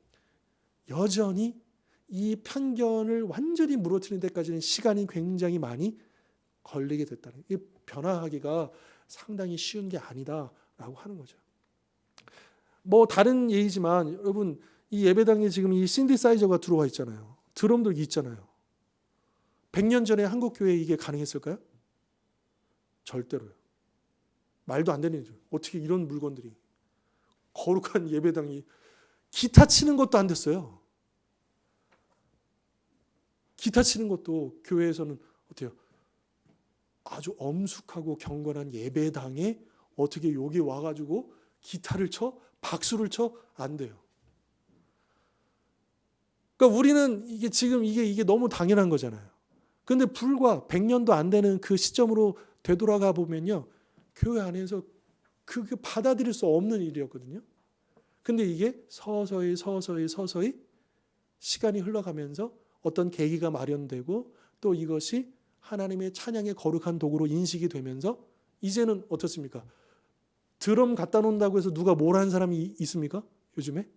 여전히 이 편견을 완전히 무너뜨리는 데까지는 시간이 굉장히 많이 걸리게 됐다는, 이 변화하기가 상당히 쉬운 게 아니다라고 하는 거죠. 뭐 다른 예이지만 여러분, 이 예배당에 지금 이 신디사이저가 들어와 있잖아요. 드럼도 있잖아요. 100년 전에 한국 교회에 이게 가능했을까요? 절대로요. 말도 안 되는 일이죠. 어떻게 이런 물건들이, 거룩한 예배당이 기타 치는 것도 안 됐어요. 기타 치는 것도 교회에서는 어때요? 아주 엄숙하고 경건한 예배당에 어떻게 여기 와가지고 기타를 쳐? 박수를 쳐? 안 돼요. 그러니까 우리는 이게 지금 이게 너무 당연한 거잖아요. 근데 불과 100년도 안 되는 그 시점으로 되돌아가 보면요, 교회 안에서 그게 받아들일 수 없는 일이었거든요. 근데 이게 서서히 시간이 흘러가면서 어떤 계기가 마련되고 또 이것이 하나님의 찬양의 거룩한 도구로 인식이 되면서 이제는 어떻습니까? 드럼 갖다 놓는다고 해서 누가 뭘 한 사람이 있습니까? 요즘에?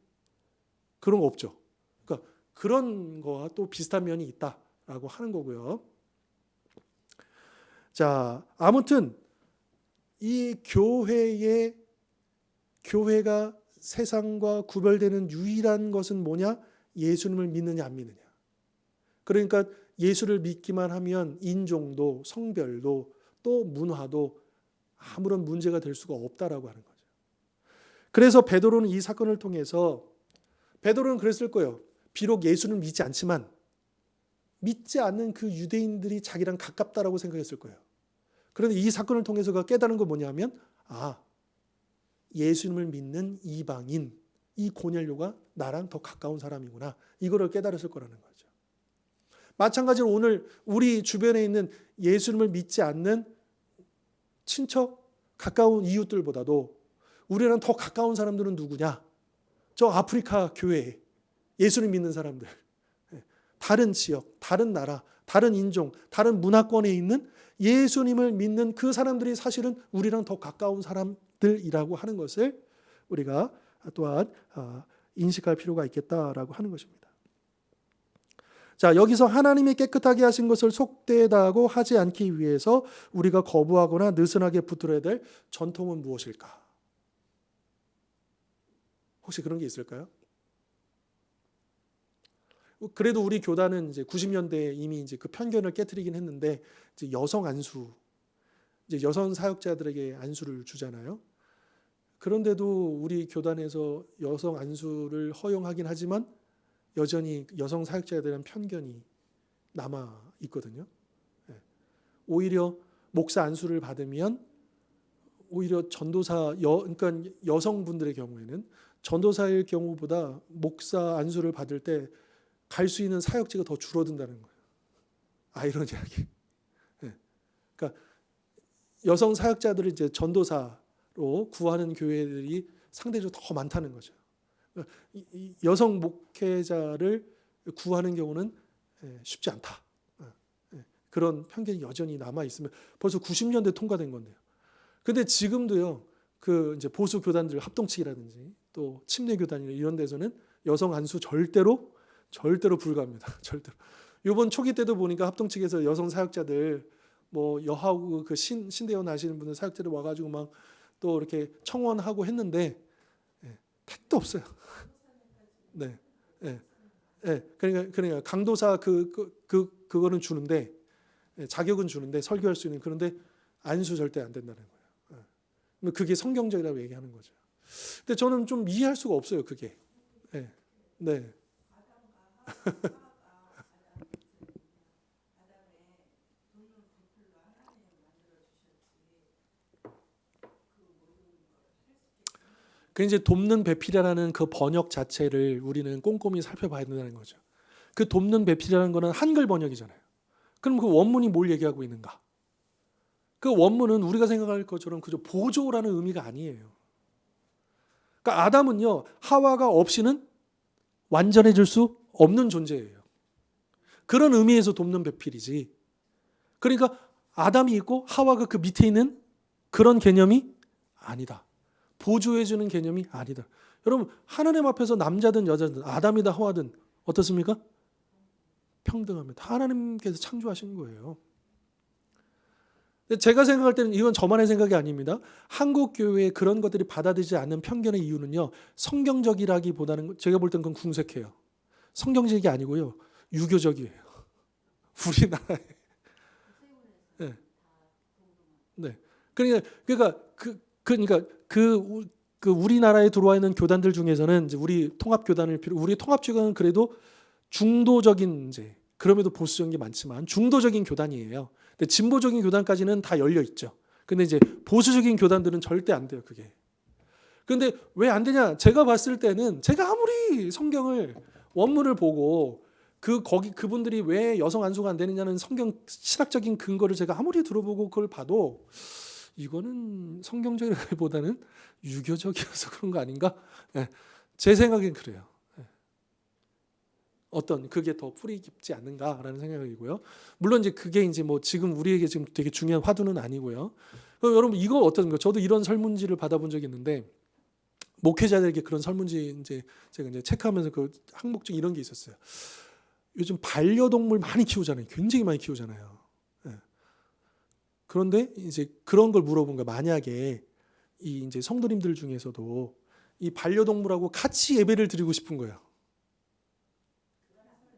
그런 거 없죠. 그러니까 그런 거와 또 비슷한 면이 있다라고 하는 거고요. 자, 아무튼 이 교회가 세상과 구별되는 유일한 것은 뭐냐? 예수님을 믿느냐 안 믿느냐. 그러니까 예수를 믿기만 하면 인종도 성별도 또 문화도 아무런 문제가 될 수가 없다라고 하는 거죠. 그래서 베드로는 이 사건을 통해서, 베드로는 그랬을 거예요. 비록 예수는 믿지 않지만 믿지 않는 그 유대인들이 자기랑 가깝다라고 생각했을 거예요. 그런데 이 사건을 통해서 그가 깨달은 건 뭐냐면, 예수님을 믿는 이방인, 이 고넬료가 나랑 더 가까운 사람이구나, 이거를 깨달았을 거라는 거죠. 마찬가지로 오늘 우리 주변에 있는 예수님을 믿지 않는 친척, 가까운 이웃들보다도 우리랑 더 가까운 사람들은 누구냐? 저 아프리카 교회에 예수를 믿는 사람들, 다른 지역, 다른 나라, 다른 인종, 다른 문화권에 있는 예수님을 믿는 그 사람들이 사실은 우리랑 더 가까운 사람들이라고 하는 것을 우리가 또한 인식할 필요가 있겠다라고 하는 것입니다. 자, 여기서 하나님이 깨끗하게 하신 것을 속되다고 하지 않기 위해서 우리가 거부하거나 느슨하게 붙들어야 될 전통은 무엇일까? 혹시 그런 게 있을까요? 그래도 우리 교단은 이제 90년대에 이미 이제 그 편견을 깨트리긴 했는데, 이제 여성 안수, 이제 여성 사역자들에게 안수를 주잖아요. 그런데도 우리 교단에서 여성 안수를 허용하긴 하지만 여전히 여성 사역자에 대한 편견이 남아 있거든요. 오히려 목사 안수를 받으면 오히려 전도사, 그러니까 여성분들의 경우에는 전도사일 경우보다 목사 안수를 받을 때 갈 수 있는 사역지가 더 줄어든다는 거예요. 아이러니하게. 그러니까 여성 사역자들을 이제 전도사로 구하는 교회들이 상대적으로 더 많다는 거죠. 이 여성 목회자를 구하는 경우는 쉽지 않다. 그런 편견이 여전히 남아 있으면 벌써 90년대 통과된 건데요. 근데 지금도요, 그 이제 보수 교단들 합동측이라든지 또 침례 교단이나 이런 데서는 여성 안수 절대로 불가합니다. 절대로. 이번 초기 때도 보니까 합동측에서 여성 사역자들 뭐 여하고 그 신대원 하시는 분들 사역자들 와가지고 막 또 이렇게 청원하고 했는데 택도 없어요. 네, 그러니까 강도사 그거는 주는데, 자격은 주는데 설교할 수 있는, 그런데 안수 절대 안 된다는 거예요. 그게 성경적이라고 얘기하는 거죠. 근데 저는 좀 이해할 수가 없어요, 그게. 네. 그 이제 돕는 배필이라는 그 번역 자체를 우리는 꼼꼼히 살펴봐야 된다는 거죠. 그 돕는 배필이라는 거는 한글 번역이잖아요. 그럼 그 원문이 뭘 얘기하고 있는가? 그 원문은 우리가 생각할 것처럼 그저 보조라는 의미가 아니에요. 그러니까 아담은요, 하와가 없이는 완전해질 수 없는 존재예요. 그런 의미에서 돕는 배필이지. 그러니까 아담이 있고 하와가 그 밑에 있는 그런 개념이 아니다. 보조해주는 개념이 아니다. 여러분 하나님 앞에서 남자든 여자든 아담이든 하와든 어떻습니까? 평등합니다. 하나님께서 창조하신 거예요. 제가 생각할 때는 이건 저만의 생각이 아닙니다. 한국 교회에 그런 것들이 받아들이지 않는 편견의 이유는요. 성경적이라기보다는 제가 볼 땐 그건 궁색해요. 성경적이 아니고요. 유교적이에요. 우리나라에. 네. 네. 그러니까 그 우리나라에 들어와 있는 교단들 중에서는 이제 우리 통합교단은 그래도 중도적인 이제 그럼에도 보수적인 게 많지만 중도적인 교단이에요. 근데 진보적인 교단까지는 다 열려 있죠. 근데 이제 보수적인 교단들은 절대 안 돼요, 그게. 근데 왜 안 되냐? 제가 봤을 때는 제가 아무리 성경을 원문을 보고 그분들이 왜 여성 안수가 안 되느냐는 성경 신학적인 근거를 제가 아무리 들어보고 그걸 봐도 이거는 성경적이라기보다는 유교적이어서 그런 거 아닌가? 네, 제 생각엔 그래요. 어떤 그게 더 뿌리 깊지 않는가라는 생각이고요. 물론 이제 그게 이제 뭐 지금 우리에게 지금 되게 중요한 화두는 아니고요. 그럼 여러분 이거 어떤가? 저도 이런 설문지를 받아본 적이 있는데 목회자들에게 그런 설문지 이제 제가 이제 체크하면서 그 항목 중 이런 게 있었어요. 요즘 반려동물 많이 키우잖아요. 굉장히 많이 키우잖아요. 네. 그런데 이제 그런 걸 물어본 거야. 만약에 이 이제 성도님들 중에서도 이 반려동물하고 같이 예배를 드리고 싶은 거예요.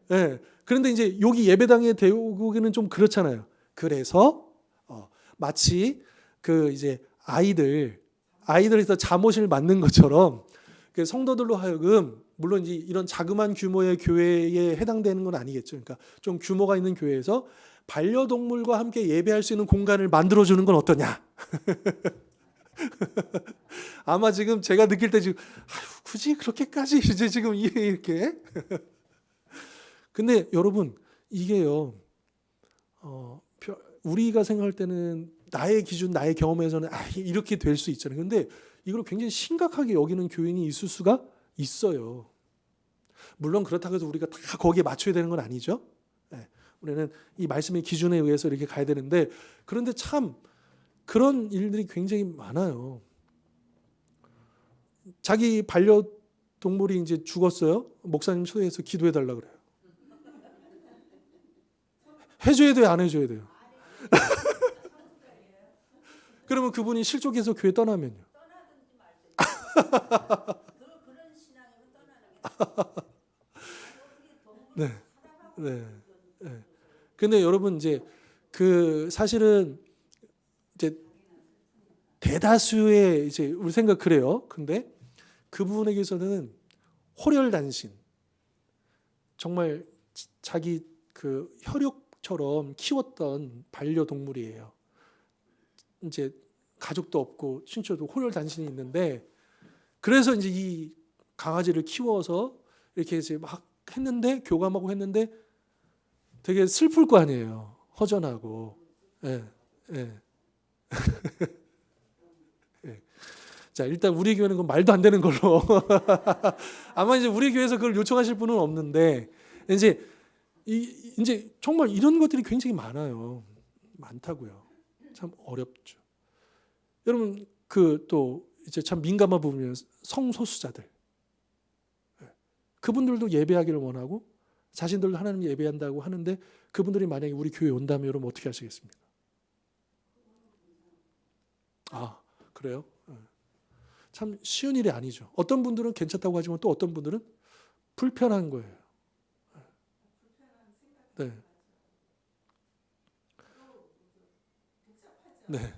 네. 그런데 이제 여기 예배당의 대우기는 좀 그렇잖아요. 그래서 마치 그 이제 아이들에서 잠옷을 맞는 것처럼 그 성도들로 하여금 물론 이제 이런 자그마한 규모의 교회에 해당되는 건 아니겠죠. 그러니까 좀 규모가 있는 교회에서 반려동물과 함께 예배할 수 있는 공간을 만들어주는 건 어떠냐? 아마 지금 제가 느낄 때 지금 굳이 그렇게까지 이제 지금 이렇게. 근데 여러분 이게요. 우리가 생각할 때는 나의 기준, 나의 경험에서는 이렇게 될 수 있잖아요. 근데 이걸 굉장히 심각하게 여기는 교인이 있을 수가 있어요. 물론 그렇다고 해서 우리가 다 거기에 맞춰야 되는 건 아니죠. 네. 우리는 이 말씀의 기준에 의해서 이렇게 가야 되는데 그런데 참 그런 일들이 굉장히 많아요. 자기 반려동물이 이제 죽었어요. 목사님 초대해서 기도해 달라 그래요. 해줘야 돼요, 안 해줘야 돼요? 그러면 그분이 실족해서 교회 떠나면요. 네, 네, 네. 근데 여러분 이제 그 사실은 이제 대다수의 이제 우리 생각 그래요. 근데 그분에게서는 호렬단신 정말 자기 그 혈육처럼 키웠던 반려동물이에요. 이제 가족도 없고 신체도 호혈단신이 있는데 그래서 이제 이 강아지를 키워서 이렇게 이제 막 했는데 교감하고 했는데 되게 슬플 거 아니에요. 허전하고. 예. 예. 예. 자, 일단 우리 교회는 그 말도 안 되는 걸로. 아마 이제 우리 교회에서 그걸 요청하실 분은 없는데 이제 이제 정말 이런 것들이 굉장히 많아요. 많다고요. 참 어렵죠. 여러분 그 또 이제 참 민감한 부분이에요. 성소수자들. 그분들도 예배하기를 원하고 자신들도 하나님 예배한다고 하는데 그분들이 만약에 우리 교회에 온다면 여러분 어떻게 하시겠습니까? 아, 그래요? 참 쉬운 일이 아니죠. 어떤 분들은 괜찮다고 하지만 또 어떤 분들은 불편한 거예요. 네. 네.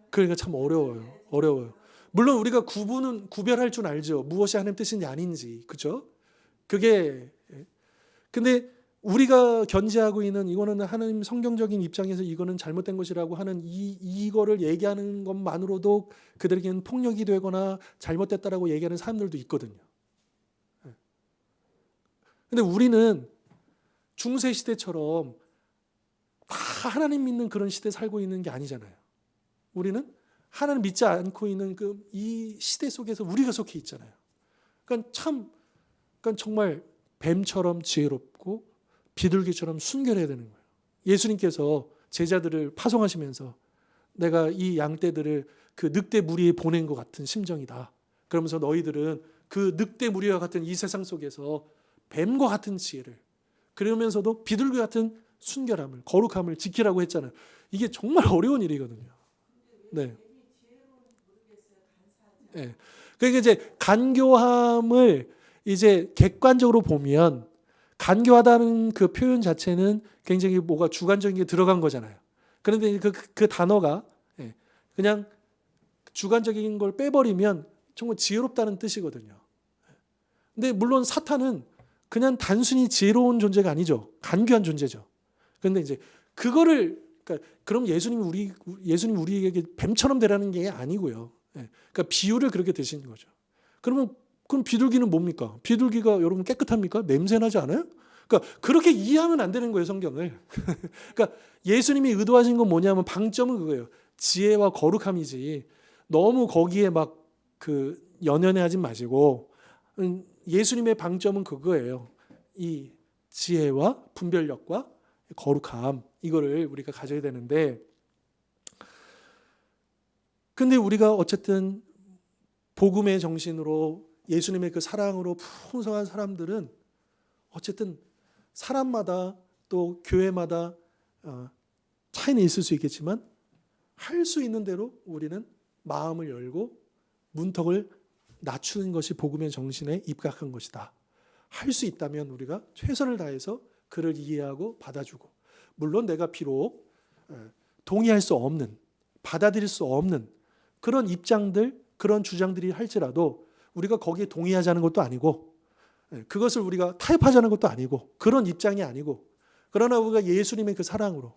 그러니까 참 어려워요. 물론 우리가 구별할 줄 알죠. 무엇이 하나님 뜻인지 아닌지. 그죠? 그게 근데 우리가 견지하고 있는 이거는 하나님 성경적인 입장에서 이거는 잘못된 것이라고 하는 이거를 얘기하는 것만으로도 그들에게는 폭력이 되거나 잘못됐다라고 얘기하는 사람들도 있거든요. 근데 우리는 중세 시대처럼 다 하나님 믿는 그런 시대에 살고 있는 게 아니잖아요. 우리는 하나님 믿지 않고 있는 이 시대 속에서 우리가 속해 있잖아요. 그러니까 정말 뱀처럼 지혜롭고 비둘기처럼 순결해야 되는 거예요. 예수님께서 제자들을 파송하시면서 내가 이 양떼들을 그 늑대 무리에 보낸 것 같은 심정이다. 그러면서 너희들은 그 늑대 무리와 같은 이 세상 속에서 뱀과 같은 지혜를, 그러면서도 비둘기 같은 순결함을, 거룩함을 지키라고 했잖아요. 이게 정말 어려운 일이거든요. 네. 네. 그러니까 이제 간교함을 이제 객관적으로 보면 간교하다는 그 표현 자체는 굉장히 뭐가 주관적인 게 들어간 거잖아요. 그런데 그 단어가 그냥 주관적인 걸 빼버리면 정말 지혜롭다는 뜻이거든요. 근데 물론 사탄은 그냥 단순히 지혜로운 존재가 아니죠. 간교한 존재죠. 그런데 이제 그거를, 그러니까 그럼 예수님 우리에게 뱀처럼 되라는 게 아니고요. 그러니까 비유를 그렇게 드시는 거죠. 그럼 비둘기는 뭡니까? 비둘기가 여러분 깨끗합니까? 냄새 나지 않아요? 그러니까 그렇게 이해하면 안 되는 거예요, 성경을. 그러니까 예수님이 의도하신 건 뭐냐면 방점은 그거예요. 지혜와 거룩함이지. 너무 거기에 막 그 연연해하지 마시고 예수님의 방점은 그거예요. 이 지혜와 분별력과 거룩함, 이거를 우리가 가져야 되는데, 근데 우리가 어쨌든 복음의 정신으로 예수님의 그 사랑으로 풍성한 사람들은 어쨌든 사람마다 또 교회마다 차이는 있을 수 있겠지만 할 수 있는 대로 우리는 마음을 열고 문턱을 낮추는 것이 복음의 정신에 입각한 것이다. 할 수 있다면 우리가 최선을 다해서 그를 이해하고 받아주고, 물론 내가 비록 동의할 수 없는, 받아들일 수 없는 그런 입장들, 그런 주장들이 할지라도 우리가 거기에 동의하자는 것도 아니고, 그것을 우리가 타협하자는 것도 아니고, 그런 입장이 아니고, 그러나 우리가 예수님의 그 사랑으로,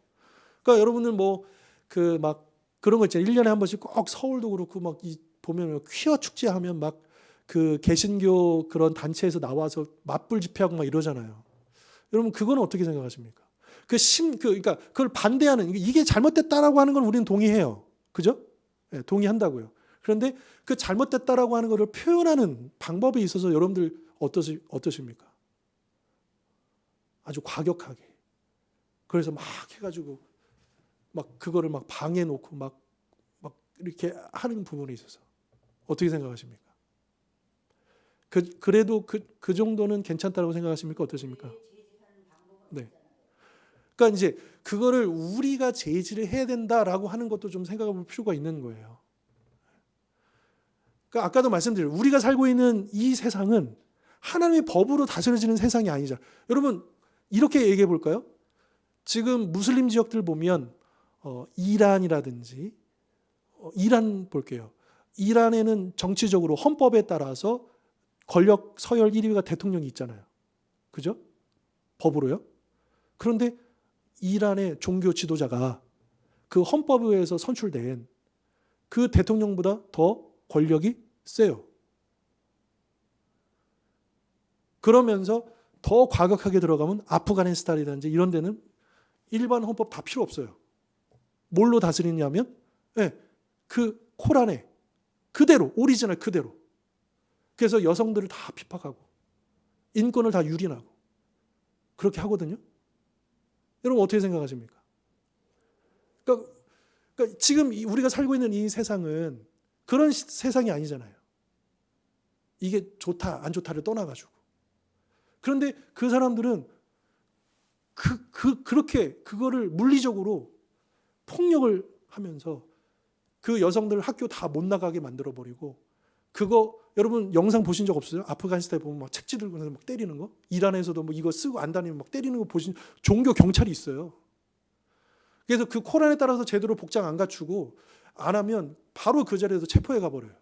그러니까 여러분은 뭐 그 막 그런 거 있잖아요. 1년에 한 번씩 꼭 서울도 그렇고 막 보면 퀴어 축제하면 막 그 개신교 그런 단체에서 나와서 맞불 집회하고 막 이러잖아요. 여러분 그거는 어떻게 생각하십니까? 그러니까 그걸 반대하는, 이게 잘못됐다라고 하는 건 우리는 동의해요. 그죠? 네, 동의한다고요. 그런데 그 잘못됐다라고 하는 것을 표현하는 방법에 있어서 여러분들 어떠십니까? 아주 과격하게. 그래서 막 해가지고 막 그거를 막 방해 놓고 막 이렇게 하는 부분에 있어서 어떻게 생각하십니까? 그래도 그 정도는 괜찮다고 생각하십니까? 어떠십니까? 네. 그러니까 이제 그거를 우리가 제지를 해야 된다라고 하는 것도 좀 생각해 볼 필요가 있는 거예요. 그러니까 아까도 말씀드린 우리가 살고 있는 이 세상은 하나님의 법으로 다스려지는 세상이 아니죠. 여러분 이렇게 얘기해 볼까요? 지금 무슬림 지역들 보면 이란이라든지 이란 볼게요. 이란에는 정치적으로 헌법에 따라서 권력 서열 1위가 대통령이 있잖아요. 그죠? 법으로요. 그런데 이란의 종교 지도자가 그 헌법에 의해서 선출된 그 대통령보다 더 권력이 세요. 그러면서 더 과격하게 들어가면 아프가니스탄이라든지 이런 데는 일반 헌법 다 필요 없어요. 뭘로 다스리냐면 그 코란에 그대로, 오리지널 그대로. 그래서 여성들을 다 핍박하고 인권을 다 유린하고 그렇게 하거든요. 여러분 어떻게 생각하십니까? 그러니까 지금 우리가 살고 있는 이 세상은 그런 세상이 아니잖아요. 이게 좋다 안 좋다를 떠나가지고. 그런데 그 사람들은 그렇게 그거를 물리적으로 폭력을 하면서 그 여성들 학교 다 못 나가게 만들어버리고, 그거 여러분 영상 보신 적 없어요? 아프가니스탄에 보면 막 책지 들고 막 때리는 거? 이란에서도 뭐 이거 쓰고 안 다니면 막 때리는 거 보신 종교 경찰이 있어요. 그래서 그 코란에 따라서 제대로 복장 안 갖추고 안 하면 바로 그 자리에서 체포해 가버려요.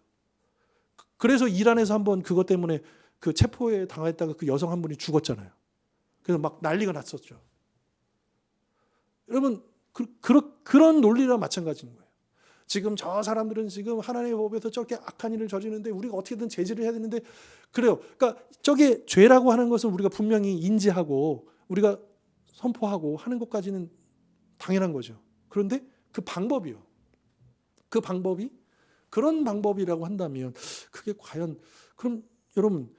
그래서 이란에서 한번 그것 때문에 그 체포에 당했다가 그 여성 한 분이 죽었잖아요. 그래서 막 난리가 났었죠. 여러분 그런 논리랑 마찬가지인 거예요. 지금 저 사람들은 지금 하나님의 법에서 저렇게 악한 일을 저지르는데 우리가 어떻게든 제지를 해야 되는데 그래요. 그러니까 저게 죄라고 하는 것을 우리가 분명히 인지하고 우리가 선포하고 하는 것까지는 당연한 거죠. 그런데 그 방법이요. 그 방법이 그런 방법이라고 한다면 그게 과연, 그럼 여러분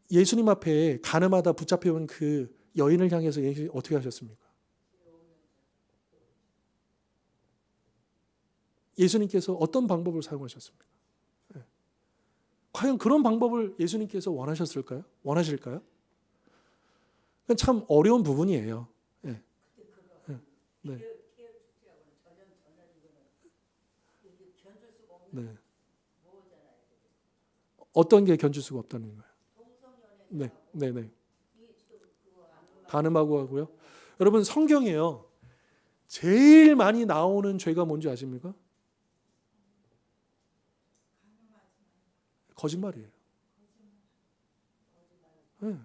예수님 앞에 가늠하다 붙잡혀온 그 여인을 향해서 예수님이 어떻게 하셨습니까? 예수님께서 어떤 방법을 사용하셨습니까? 예. 과연 그런 방법을 예수님께서 원하셨을까요? 원하실까요? 그건 참 어려운 부분이에요. 예. 예. 네. 네. 어떤 게 견줄 수가 없다는 거예요? 네, 네, 네. 간음하고 하고요. 여러분 성경에요. 제일 많이 나오는 죄가 뭔지 아십니까? 거짓말이에요. 네.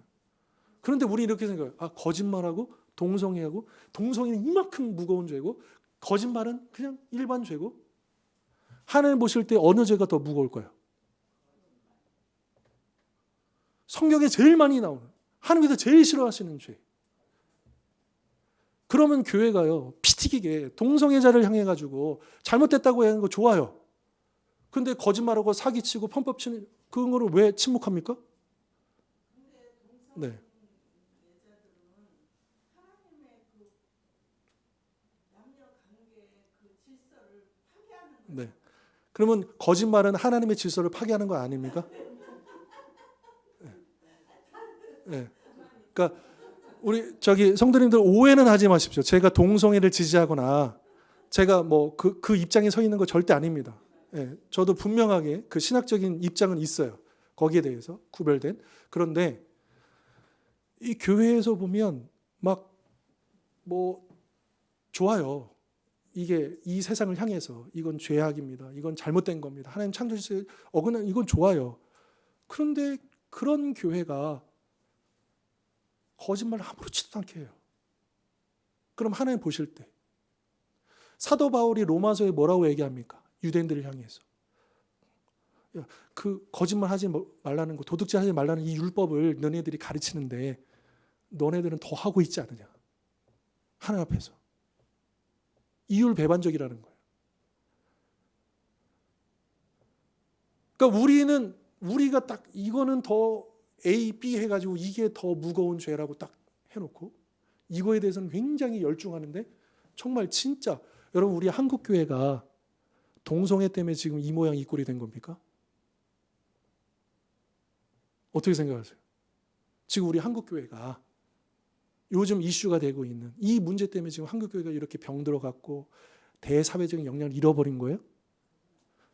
그런데 우리 이렇게 생각해요. 아, 거짓말하고 동성애하고, 동성애는 이만큼 무거운 죄고 거짓말은 그냥 일반 죄고, 하나님 보실 때 어느 죄가 더 무거울까요? 성경에 제일 많이 나오는, 하나님께서 제일 싫어하시는 죄. 그러면 교회가요, 피 튀기게 동성애자를 향해 가지고 잘못됐다고 하는 거 좋아요. 근데 거짓말하고 사기치고 편법 치는 그런 거를 왜 침묵합니까? 네. 네. 그러면 거짓말은 하나님의 질서를 파괴하는 거 아닙니까? 네. 그러니까 우리 성도님들 오해는 하지 마십시오. 제가 동성애를 지지하거나 제가 뭐 그 입장에 서 있는 거 절대 아닙니다. 예, 저도 분명하게 그 신학적인 입장은 있어요. 거기에 대해서 구별된. 그런데 이 교회에서 보면 막 뭐 좋아요. 이게 이 세상을 향해서 이건 죄악입니다. 이건 잘못된 겁니다. 하나님 창조주에 어긋난, 이건 좋아요. 그런데 그런 교회가 거짓말을 아무렇지도 않게 해요. 그럼 하나님 보실 때 사도 바울이 로마서에 뭐라고 얘기합니까? 유대인들을 향해서 야, 그 거짓말 하지 말라는 거, 도둑질 하지 말라는 이 율법을 너네들이 가르치는데 너네들은 더 하고 있지 않느냐? 하나님 앞에서 이율배반적이라는 거예요. 그러니까 우리가 딱 이거는 더 A, B 해가지고 이게 더 무거운 죄라고 딱 해놓고 이거에 대해서는 굉장히 열중하는데, 정말 진짜 여러분 우리 한국 교회가 동성애 때문에 지금 이 모양 이 꼴이 된 겁니까? 어떻게 생각하세요? 지금 우리 한국 교회가 요즘 이슈가 되고 있는 이 문제 때문에 지금 한국 교회가 이렇게 병들어갔고 대사회적인 역량을 잃어버린 거예요?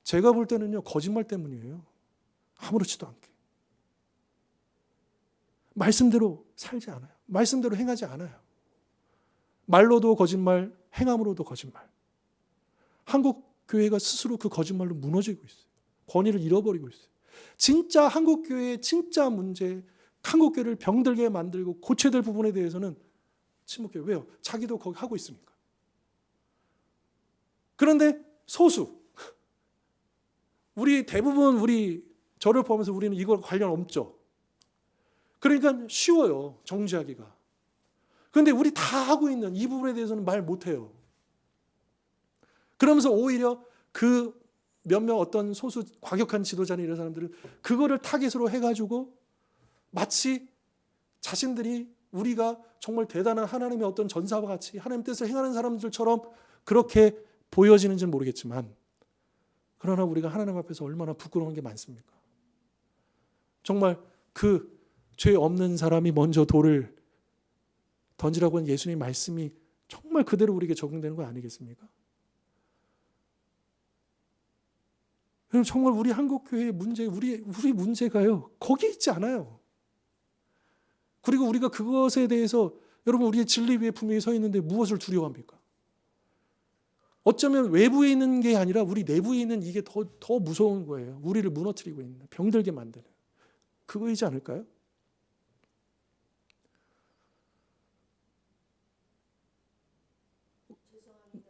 제가 볼 때는요, 거짓말 때문이에요. 아무렇지도 않게. 말씀대로 살지 않아요. 말씀대로 행하지 않아요. 말로도 거짓말, 행함으로도 거짓말. 한국 교회가 스스로 그 거짓말로 무너지고 있어요. 권위를 잃어버리고 있어요. 진짜 한국 교회의 진짜 문제, 한국 교회를 병들게 만들고 고쳐야 될 부분에 대해서는 침묵해요. 왜요? 자기도 거기 하고 있으니까. 그런데 소수, 우리 대부분 저를 포함해서 우리는 이걸 관련 없죠. 그러니까 쉬워요, 정지하기가. 그런데 우리 다 하고 있는 이 부분에 대해서는 말 못해요. 그러면서 오히려 그 몇몇 어떤 소수 과격한 지도자나 이런 사람들은 그거를 타깃으로 해가지고 마치 자신들이 우리가 정말 대단한 하나님의 어떤 전사와 같이 하나님 뜻을 행하는 사람들처럼 그렇게 보여지는지는 모르겠지만, 그러나 우리가 하나님 앞에서 얼마나 부끄러운 게 많습니까? 정말 그 죄 없는 사람이 먼저 돌을 던지라고 하는 예수님의 말씀이 정말 그대로 우리에게 적용되는 거 아니겠습니까? 여러분 정말 우리 한국 교회의 문제, 우리 문제가요, 거기에 있지 않아요. 그리고 우리가 그것에 대해서 여러분 우리의 진리 위에 분명히 서 있는데 무엇을 두려워합니까? 어쩌면 외부에 있는 게 아니라 우리 내부에 있는 이게 더 무서운 거예요. 우리를 무너뜨리고 있는, 병들게 만드는 그거이지 않을까요?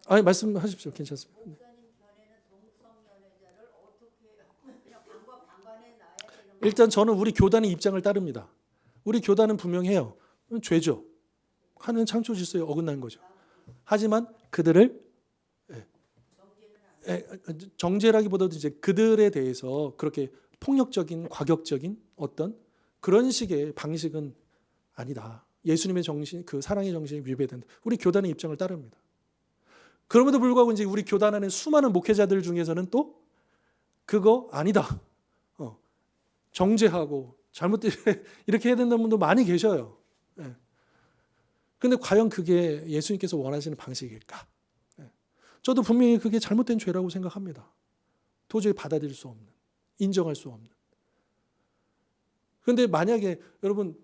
아니 말씀하십시오. 괜찮습니다. 일단 저는 우리 교단의 입장을 따릅니다. 우리 교단은 분명해요. 죄죠. 하는 창조 질서에 어긋난 거죠. 하지만 그들을 정죄라기보다도 이제 그들에 대해서 그렇게 폭력적인, 과격적인 어떤 그런 식의 방식은 아니다. 예수님의 정신, 그 사랑의 정신이 위배된다. 우리 교단의 입장을 따릅니다. 그럼에도 불구하고 이제 우리 교단 안에 수많은 목회자들 중에서는 또 그거 아니다. 정죄하고 잘못된 이렇게 해야 된다는 분도 많이 계셔요. 그런데 과연 그게 예수님께서 원하시는 방식일까? 저도 분명히 그게 잘못된 죄라고 생각합니다. 도저히 받아들일 수 없는, 인정할 수 없는. 그런데 만약에 여러분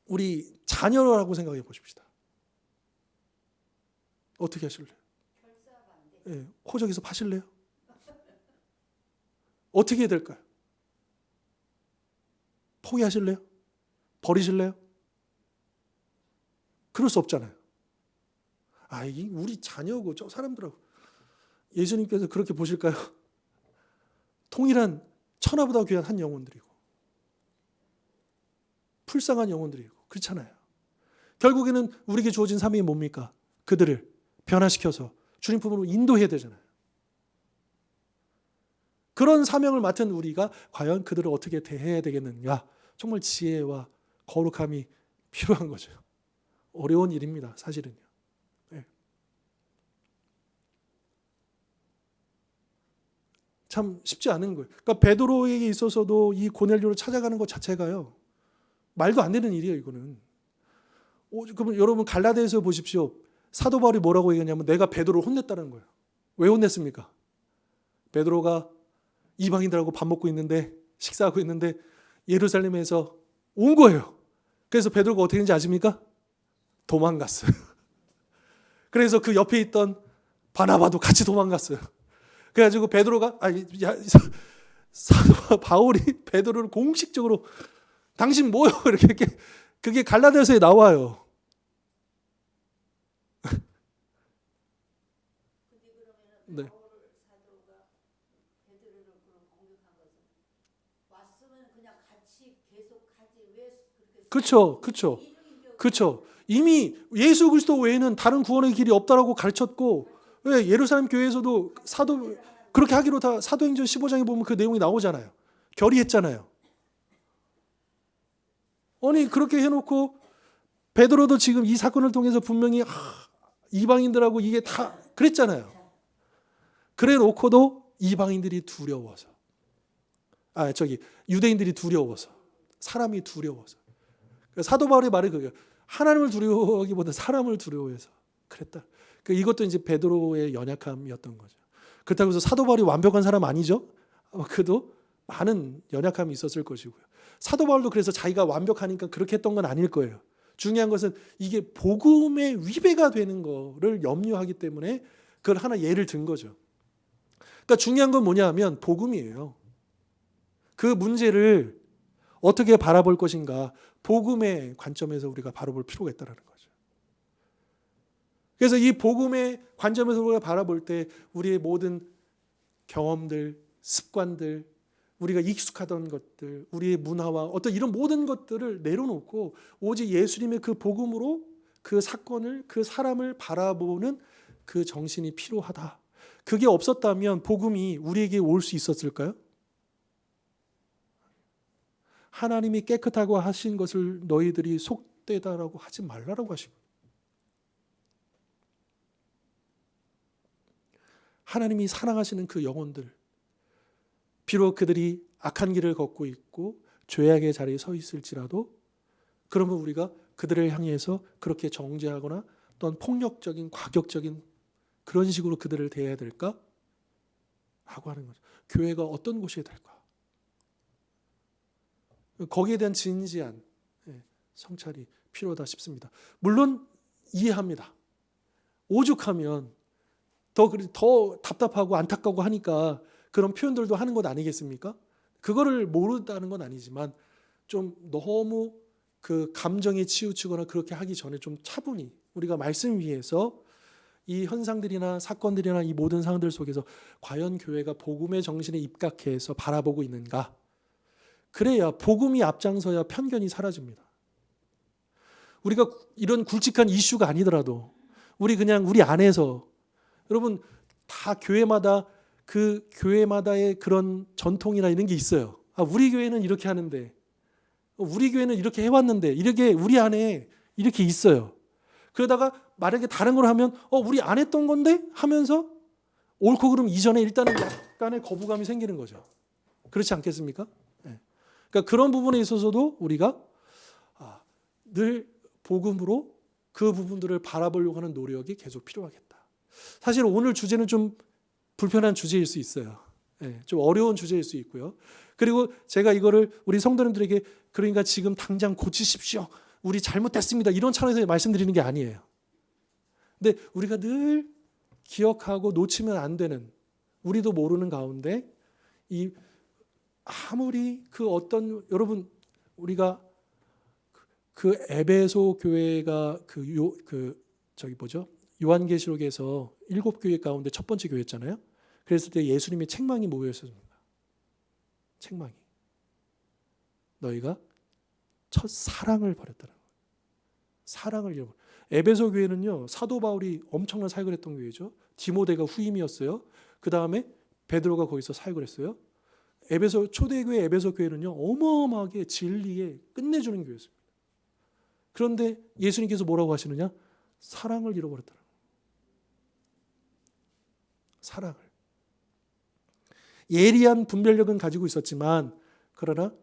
우리 자녀라고 생각해 보십시다. 어떻게 하실래요? 호적에서 파실래요? 어떻게 해야 될까요? 포기하실래요? 버리실래요? 그럴 수 없잖아요. 이 우리 자녀고 저 사람들하고 예수님께서 그렇게 보실까요? 통일한 천하보다 귀한 한 영혼들이고 불쌍한 영혼들이고 그렇잖아요. 결국에는 우리에게 주어진 사명이 뭡니까? 그들을 변화시켜서 주님 품으로 인도해야 되잖아요. 그런 사명을 맡은 우리가 과연 그들을 어떻게 대해야 되겠느냐? 정말 지혜와 거룩함이 필요한 거죠. 어려운 일입니다. 사실은요. 참 쉽지 않은 거예요. 그러니까 베드로에게 있어서도 이 고넬료를 찾아가는 것 자체가요. 말도 안 되는 일이에요. 이거는. 그럼 여러분 갈라디아서 보십시오. 사도 바울이 뭐라고 얘기했냐면 내가 베드로를 혼냈다는 거예요. 왜 혼냈습니까? 베드로가 이방인들하고 밥 먹고 있는데 식사하고 있는데 예루살렘에서 온 거예요. 그래서 베드로가 어떻게 했는지 아십니까? 도망갔어요. 그래서 그 옆에 있던 바나바도 같이 도망갔어요. 그래가지고 베드로가 사도 바울이 베드로를 공식적으로 당신 뭐요? 이렇게 그게 갈라디아서에 나와요. 네. 그렇죠, 그렇죠, 그렇죠. 이미 예수 그리스도 외에는 다른 구원의 길이 없다라고 가르쳤고, 왜 예루살렘 교회에서도 사도 그렇게 하기로 다 사도행전 15장에 보면 그 내용이 나오잖아요. 결의했잖아요. 아니 그렇게 해놓고 베드로도 지금 이 사건을 통해서 분명히 이방인들하고 이게 다 그랬잖아요. 그래놓고도 이방인들이 두려워서, 유대인들이 두려워서, 사람이 두려워서. 사도 바울의 말이 그거예요. 하나님을 두려워하기보다 사람을 두려워해서 그랬다. 이것도 이제 베드로의 연약함이었던 거죠. 그렇다고 해서 사도 바울이 완벽한 사람 아니죠? 그도 많은 연약함이 있었을 것이고요. 사도 바울도 그래서 자기가 완벽하니까 그렇게 했던 건 아닐 거예요. 중요한 것은 이게 복음의 위배가 되는 거를 염려하기 때문에 그걸 하나 예를 든 거죠. 그러니까 중요한 건 뭐냐 하면 복음이에요. 그 문제를 어떻게 바라볼 것인가, 복음의 관점에서 우리가 바라볼 필요가 있다는 거죠. 그래서 이 복음의 관점에서 우리가 바라볼 때 우리의 모든 경험들, 습관들, 우리가 익숙하던 것들, 우리의 문화와 어떤 이런 모든 것들을 내려놓고 오직 예수님의 그 복음으로 그 사건을, 그 사람을 바라보는 그 정신이 필요하다. 그게 없었다면 복음이 우리에게 올 수 있었을까요? 하나님이 깨끗하고 하신 것을 너희들이 속되다라고 하지 말라라고 하시고, 하나님이 사랑하시는 그 영혼들, 비록 그들이 악한 길을 걷고 있고 죄악의 자리에 서 있을지라도 그러면 우리가 그들을 향해서 그렇게 정죄하거나 또는 폭력적인 과격적인 그런 식으로 그들을 대해야 될까? 라고 하는 거죠. 교회가 어떤 곳이어야 될까? 거기에 대한 진지한 성찰이 필요하다 싶습니다. 물론 이해합니다. 오죽하면 더 답답하고 안타까워 하니까 그런 표현들도 하는 것 아니겠습니까? 그거를 모른다는 건 아니지만 좀 너무 그 감정에 치우치거나 그렇게 하기 전에 좀 차분히 우리가 말씀 위에서 이 현상들이나 사건들이나 이 모든 상황들 속에서 과연 교회가 복음의 정신에 입각해서 바라보고 있는가? 그래야 복음이 앞장서야 편견이 사라집니다. 우리가 이런 굵직한 이슈가 아니더라도 우리 그냥 우리 안에서, 여러분 다 교회마다 그 교회마다의 그런 전통이나 이런 게 있어요. 우리 교회는 이렇게 하는데, 우리 교회는 이렇게 해왔는데, 이렇게 우리 안에 이렇게 있어요. 그러다가 만약에 다른 걸 하면 우리 안 했던 건데 하면서 옳고 그름 이전에 일단은 약간의 거부감이 생기는 거죠. 그렇지 않겠습니까? 네. 그러니까 그런 부분에 있어서도 우리가 늘 복음으로 그 부분들을 바라보려고 하는 노력이 계속 필요하겠다. 사실 오늘 주제는 좀 불편한 주제일 수 있어요. 네, 좀 어려운 주제일 수 있고요. 그리고 제가 이거를 우리 성도님들에게 그러니까 지금 당장 고치십시오. 우리 잘못됐습니다. 이런 차원에서 말씀드리는 게 아니에요. 근데 우리가 늘 기억하고 놓치면 안 되는, 우리도 모르는 가운데 이 아무리 그 어떤, 여러분 우리가 그 에베소 교회가 요한계시록에서 7교회 가운데 첫 번째 교회였잖아요. 그랬을 때 예수님의 책망이 뭐였습니까? 책망이 너희가 첫 사랑을 버렸다는 거예요. 사랑을 잃어버려. 에베소 교회는요, 사도 바울이 엄청난 사역을 했던 교회죠. 디모데가 후임이었어요. 그 다음에 베드로가 거기서 사역을 했어요. 에베소 초대교회 에베소 교회는요, 어마어마하게 진리에 끝내주는 교회였습니다. 그런데 예수님께서 뭐라고 하시느냐? 사랑을 잃어버렸다는 거예요. 사랑을. 예리한 분별력은 가지고 있었지만 그러나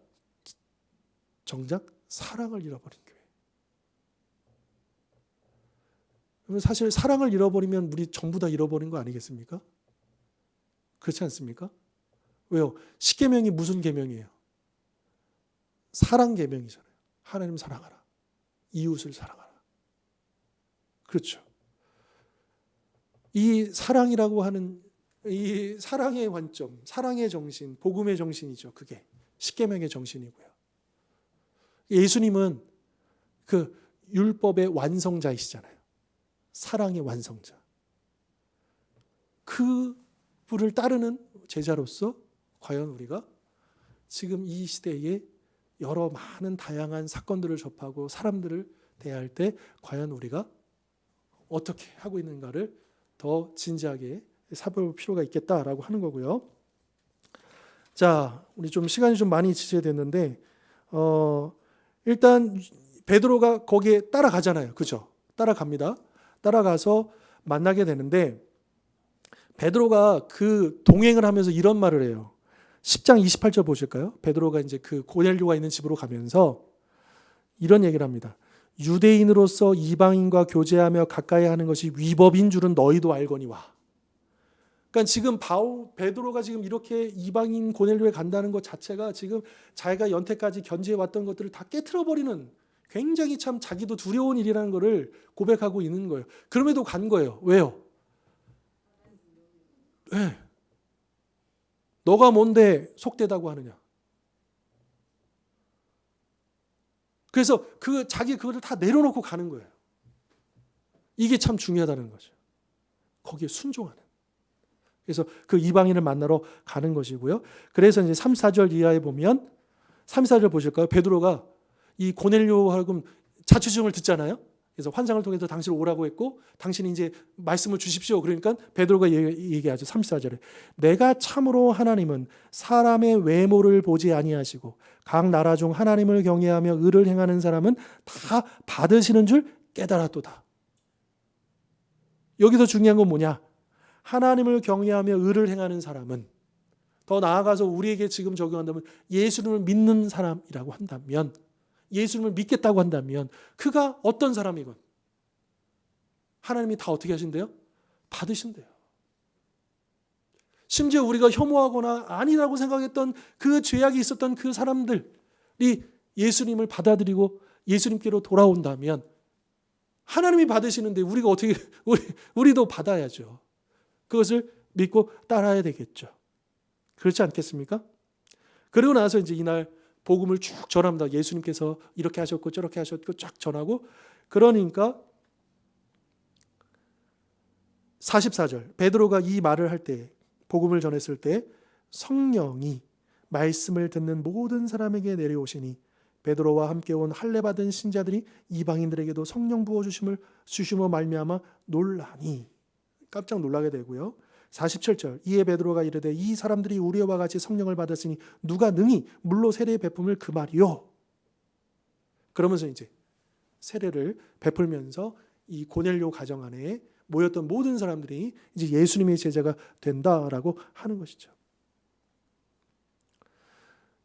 정작 사랑을 잃어버린 교회. 그러면 사실 사랑을 잃어버리면 우리 전부 다 잃어버린 거 아니겠습니까? 그렇지 않습니까? 왜요? 십계명이 무슨 계명이에요? 사랑 계명이잖아요. 하나님 사랑하라. 이웃을 사랑하라. 그렇죠. 이 사랑이라고 하는 이 사랑의 관점, 사랑의 정신, 복음의 정신이죠. 그게 십계명의 정신이고요. 예수님은 그 율법의 완성자이시잖아요. 사랑의 완성자. 그 불을 따르는 제자로서 과연 우리가 지금 이 시대에 여러 많은 다양한 사건들을 접하고 사람들을 대할 때 과연 우리가 어떻게 하고 있는가를 더 진지하게 살펴볼 필요가 있겠다라고 하는 거고요. 자, 우리 좀 시간이 좀 많이 지체됐는데 일단 베드로가 거기에 따라가잖아요. 그죠? 따라갑니다. 따라가서 만나게 되는데 베드로가 그 동행을 하면서 이런 말을 해요. 10장 28절 보실까요? 베드로가 이제 그 고넬료가 있는 집으로 가면서 이런 얘기를 합니다. 유대인으로서 이방인과 교제하며 가까이 하는 것이 위법인 줄은 너희도 알거니와. 그러니까 지금 베드로가 지금 이렇게 이방인 고넬료에 간다는 것 자체가 지금 자기가 연태까지 견지해 왔던 것들을 다 깨트려버리는 굉장히 참 자기도 두려운 일이라는 것을 고백하고 있는 거예요. 그럼에도 간 거예요. 왜요? 왜? 너가 뭔데 속되다고 하느냐? 그래서 자기 그거를 다 내려놓고 가는 거예요. 이게 참 중요하다는 거죠. 거기에 순종하는. 그래서 그 이방인을 만나러 가는 것이고요. 그래서 이제 3, 4절 이하에 보면 3, 4절 보실까요? 베드로가 이 고넬료하고 자초지종을 듣잖아요. 그래서 환상을 통해서 당신을 오라고 했고 당신이 이제 말씀을 주십시오. 그러니까 베드로가 얘기하죠. 34절에 내가 참으로 하나님은 사람의 외모를 보지 아니하시고 각 나라 중 하나님을 경외하며 의를 행하는 사람은 다 받으시는 줄 깨달았도다. 여기서 중요한 건 뭐냐? 하나님을 경외하며 의를 행하는 사람은, 더 나아가서 우리에게 지금 적용한다면 예수님을 믿는 사람이라고 한다면, 예수님을 믿겠다고 한다면 그가 어떤 사람이건 하나님이 다 어떻게 하신대요? 받으신대요. 심지어 우리가 혐오하거나 아니라고 생각했던 그 죄악이 있었던 그 사람들이 예수님을 받아들이고 예수님께로 돌아온다면 하나님이 받으시는데 우리가 어떻게 우리도 받아야죠. 그것을 믿고 따라야 되겠죠. 그렇지 않겠습니까? 그리고 나서 이제 이날 복음을 쭉 전합니다. 예수님께서 이렇게 하셨고 저렇게 하셨고 쫙 전하고, 그러니까 44절 베드로가 이 말을 할 때, 복음을 전했을 때 성령이 말씀을 듣는 모든 사람에게 내려오시니 베드로와 함께 온 할례 받은 신자들이 이방인들에게도 성령 부어 주심으로 말미암아 놀라니, 깜짝 놀라게 되고요. 47절 이에 베드로가 이르되 이 사람들이 우리와 같이 성령을 받았으니 누가 능히 물로 세례 베품을 그 말이요. 그러면서 이제 세례를 베풀면서 이 고넬료 가정 안에 모였던 모든 사람들이 이제 예수님의 제자가 된다라고 하는 것이죠.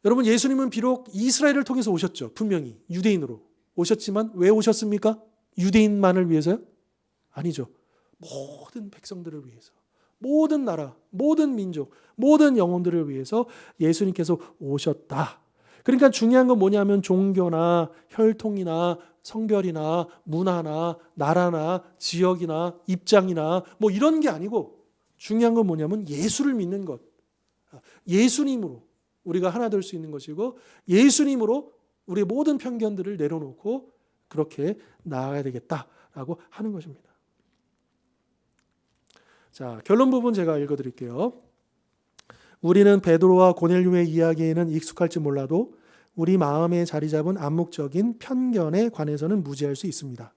여러분, 예수님은 비록 이스라엘을 통해서 오셨죠. 분명히 유대인으로 오셨지만 왜 오셨습니까? 유대인만을 위해서요? 아니죠. 모든 백성들을 위해서, 모든 나라, 모든 민족, 모든 영혼들을 위해서 예수님께서 오셨다. 그러니까 중요한 건 뭐냐면 종교나 혈통이나 성별이나 문화나 나라나 지역이나 입장이나 뭐 이런 게 아니고 중요한 건 뭐냐면 예수를 믿는 것. 예수님으로 우리가 하나 될 수 있는 것이고 예수님으로 우리의 모든 편견들을 내려놓고 그렇게 나아가야 되겠다라고 하는 것입니다. 자, 결론 부분 제가 읽어드릴게요. 우리는 베드로와 고넬료의 이야기에는 익숙할지 몰라도 우리 마음에 자리 잡은 암묵적인 편견에 관해서는 무지할 수 있습니다.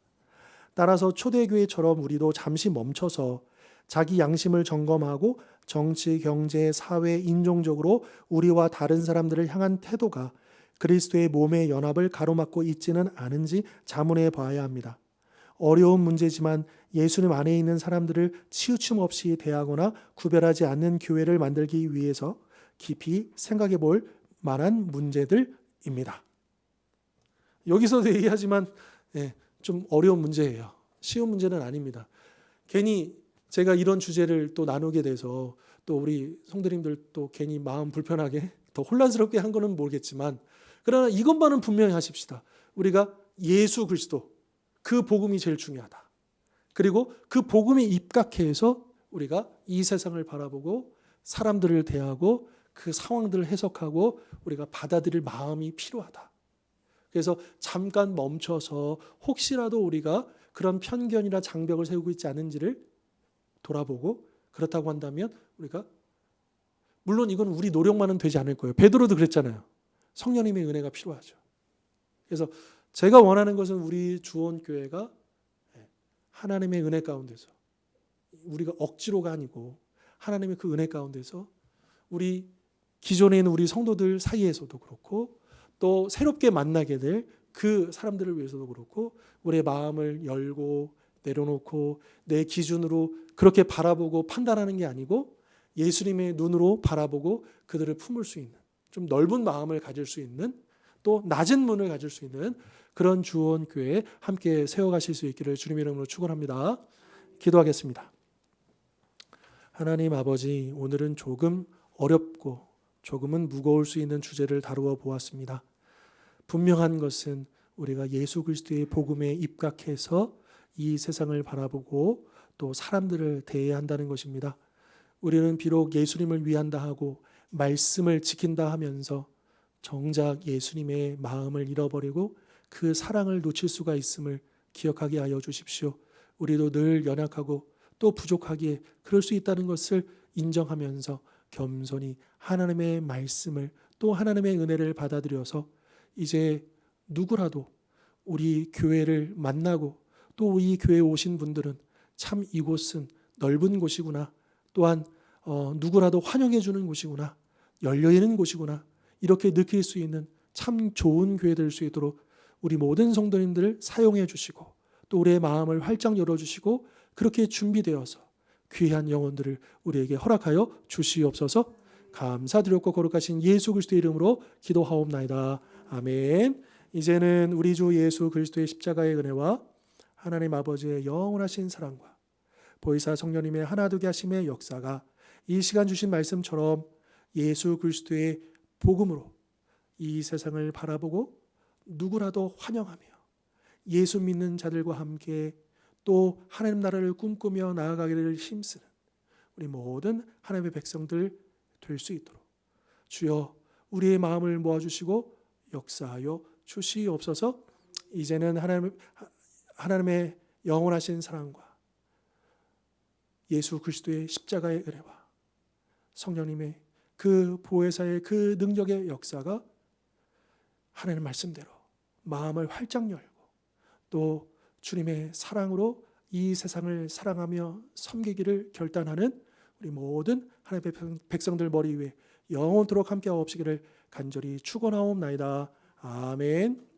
따라서 초대교회처럼 우리도 잠시 멈춰서 자기 양심을 점검하고 정치, 경제, 사회, 인종적으로 우리와 다른 사람들을 향한 태도가 그리스도의 몸의 연합을 가로막고 있지는 않은지 자문해 봐야 합니다. 어려운 문제지만 예수님 안에 있는 사람들을 치우침 없이 대하거나 구별하지 않는 교회를 만들기 위해서 깊이 생각해 볼 만한 문제들입니다. 여기서도 얘기하지만 좀 어려운 문제예요. 쉬운 문제는 아닙니다. 괜히 제가 이런 주제를 또 나누게 돼서 또 우리 성도님들 또 괜히 마음 불편하게 더 혼란스럽게 한 거는 모르겠지만 그러나 이것만은 분명히 하십시다. 우리가 예수 그리스도 그 복음이 제일 중요하다. 그리고 그 복음에 입각해서 우리가 이 세상을 바라보고 사람들을 대하고 그 상황들을 해석하고 우리가 받아들일 마음이 필요하다. 그래서 잠깐 멈춰서 혹시라도 우리가 그런 편견이나 장벽을 세우고 있지 않은지를 돌아보고 그렇다고 한다면 우리가 물론 이건 우리 노력만은 되지 않을 거예요. 베드로도 그랬잖아요. 성령님의 은혜가 필요하죠. 그래서 제가 원하는 것은 우리 주원교회가 하나님의 은혜 가운데서 우리가 억지로가 아니고 하나님의 그 은혜 가운데서 우리 기존에 있는 우리 성도들 사이에서도 그렇고 또 새롭게 만나게 될 그 사람들을 위해서도 그렇고 우리의 마음을 열고 내려놓고 내 기준으로 그렇게 바라보고 판단하는 게 아니고 예수님의 눈으로 바라보고 그들을 품을 수 있는 좀 넓은 마음을 가질 수 있는 또 낮은 문을 가질 수 있는 그런 주원교회 함께 세워가실 수 있기를 주님의 이름으로 축원합니다. 기도하겠습니다. 하나님 아버지, 오늘은 조금 어렵고 조금은 무거울 수 있는 주제를 다루어 보았습니다. 분명한 것은 우리가 예수 그리스도의 복음에 입각해서 이 세상을 바라보고 또 사람들을 대해야 한다는 것입니다. 우리는 비록 예수님을 위한다 하고 말씀을 지킨다 하면서 정작 예수님의 마음을 잃어버리고 그 사랑을 놓칠 수가 있음을 기억하게 하여 주십시오. 우리도 늘 연약하고 또 부족하기에 그럴 수 있다는 것을 인정하면서 겸손히 하나님의 말씀을 또 하나님의 은혜를 받아들여서 이제 누구라도 우리 교회를 만나고 또 이 교회에 오신 분들은 참 이곳은 넓은 곳이구나. 또한 누구라도 환영해 주는 곳이구나. 열려있는 곳이구나. 이렇게 느낄 수 있는 참 좋은 교회 될 수 있도록 우리 모든 성도님들을 사용해 주시고 또 우리의 마음을 활짝 열어주시고 그렇게 준비되어서 귀한 영혼들을 우리에게 허락하여 주시옵소서. 감사드렸고 거룩하신 예수 그리스도의 이름으로 기도하옵나이다. 아멘. 이제는 우리 주 예수 그리스도의 십자가의 은혜와 하나님 아버지의 영원하신 사랑과 보혜사 성령님의 하나되게 하심의 역사가 이 시간 주신 말씀처럼 예수 그리스도의 복음으로 이 세상을 바라보고 누구라도 환영하며 예수 믿는 자들과 함께 또 하나님 나라를 꿈꾸며 나아가기를 힘쓰는 우리 모든 하나님의 백성들 될 수 있도록 주여 우리의 마음을 모아주시고 역사하여 주시옵소서. 이제는 하나님의 영원하신 사랑과 예수 그리스도의 십자가의 은혜와 성령님의 그 보혜사의 그 능력의 역사가 하나님 말씀대로 마음을 활짝 열고 또 주님의 사랑으로 이 세상을 사랑하며 섬기기를 결단하는 우리 모든 하나님의 백성들 머리 위에 영원토록 함께하옵시기를 간절히 축원하옵나이다. 아멘.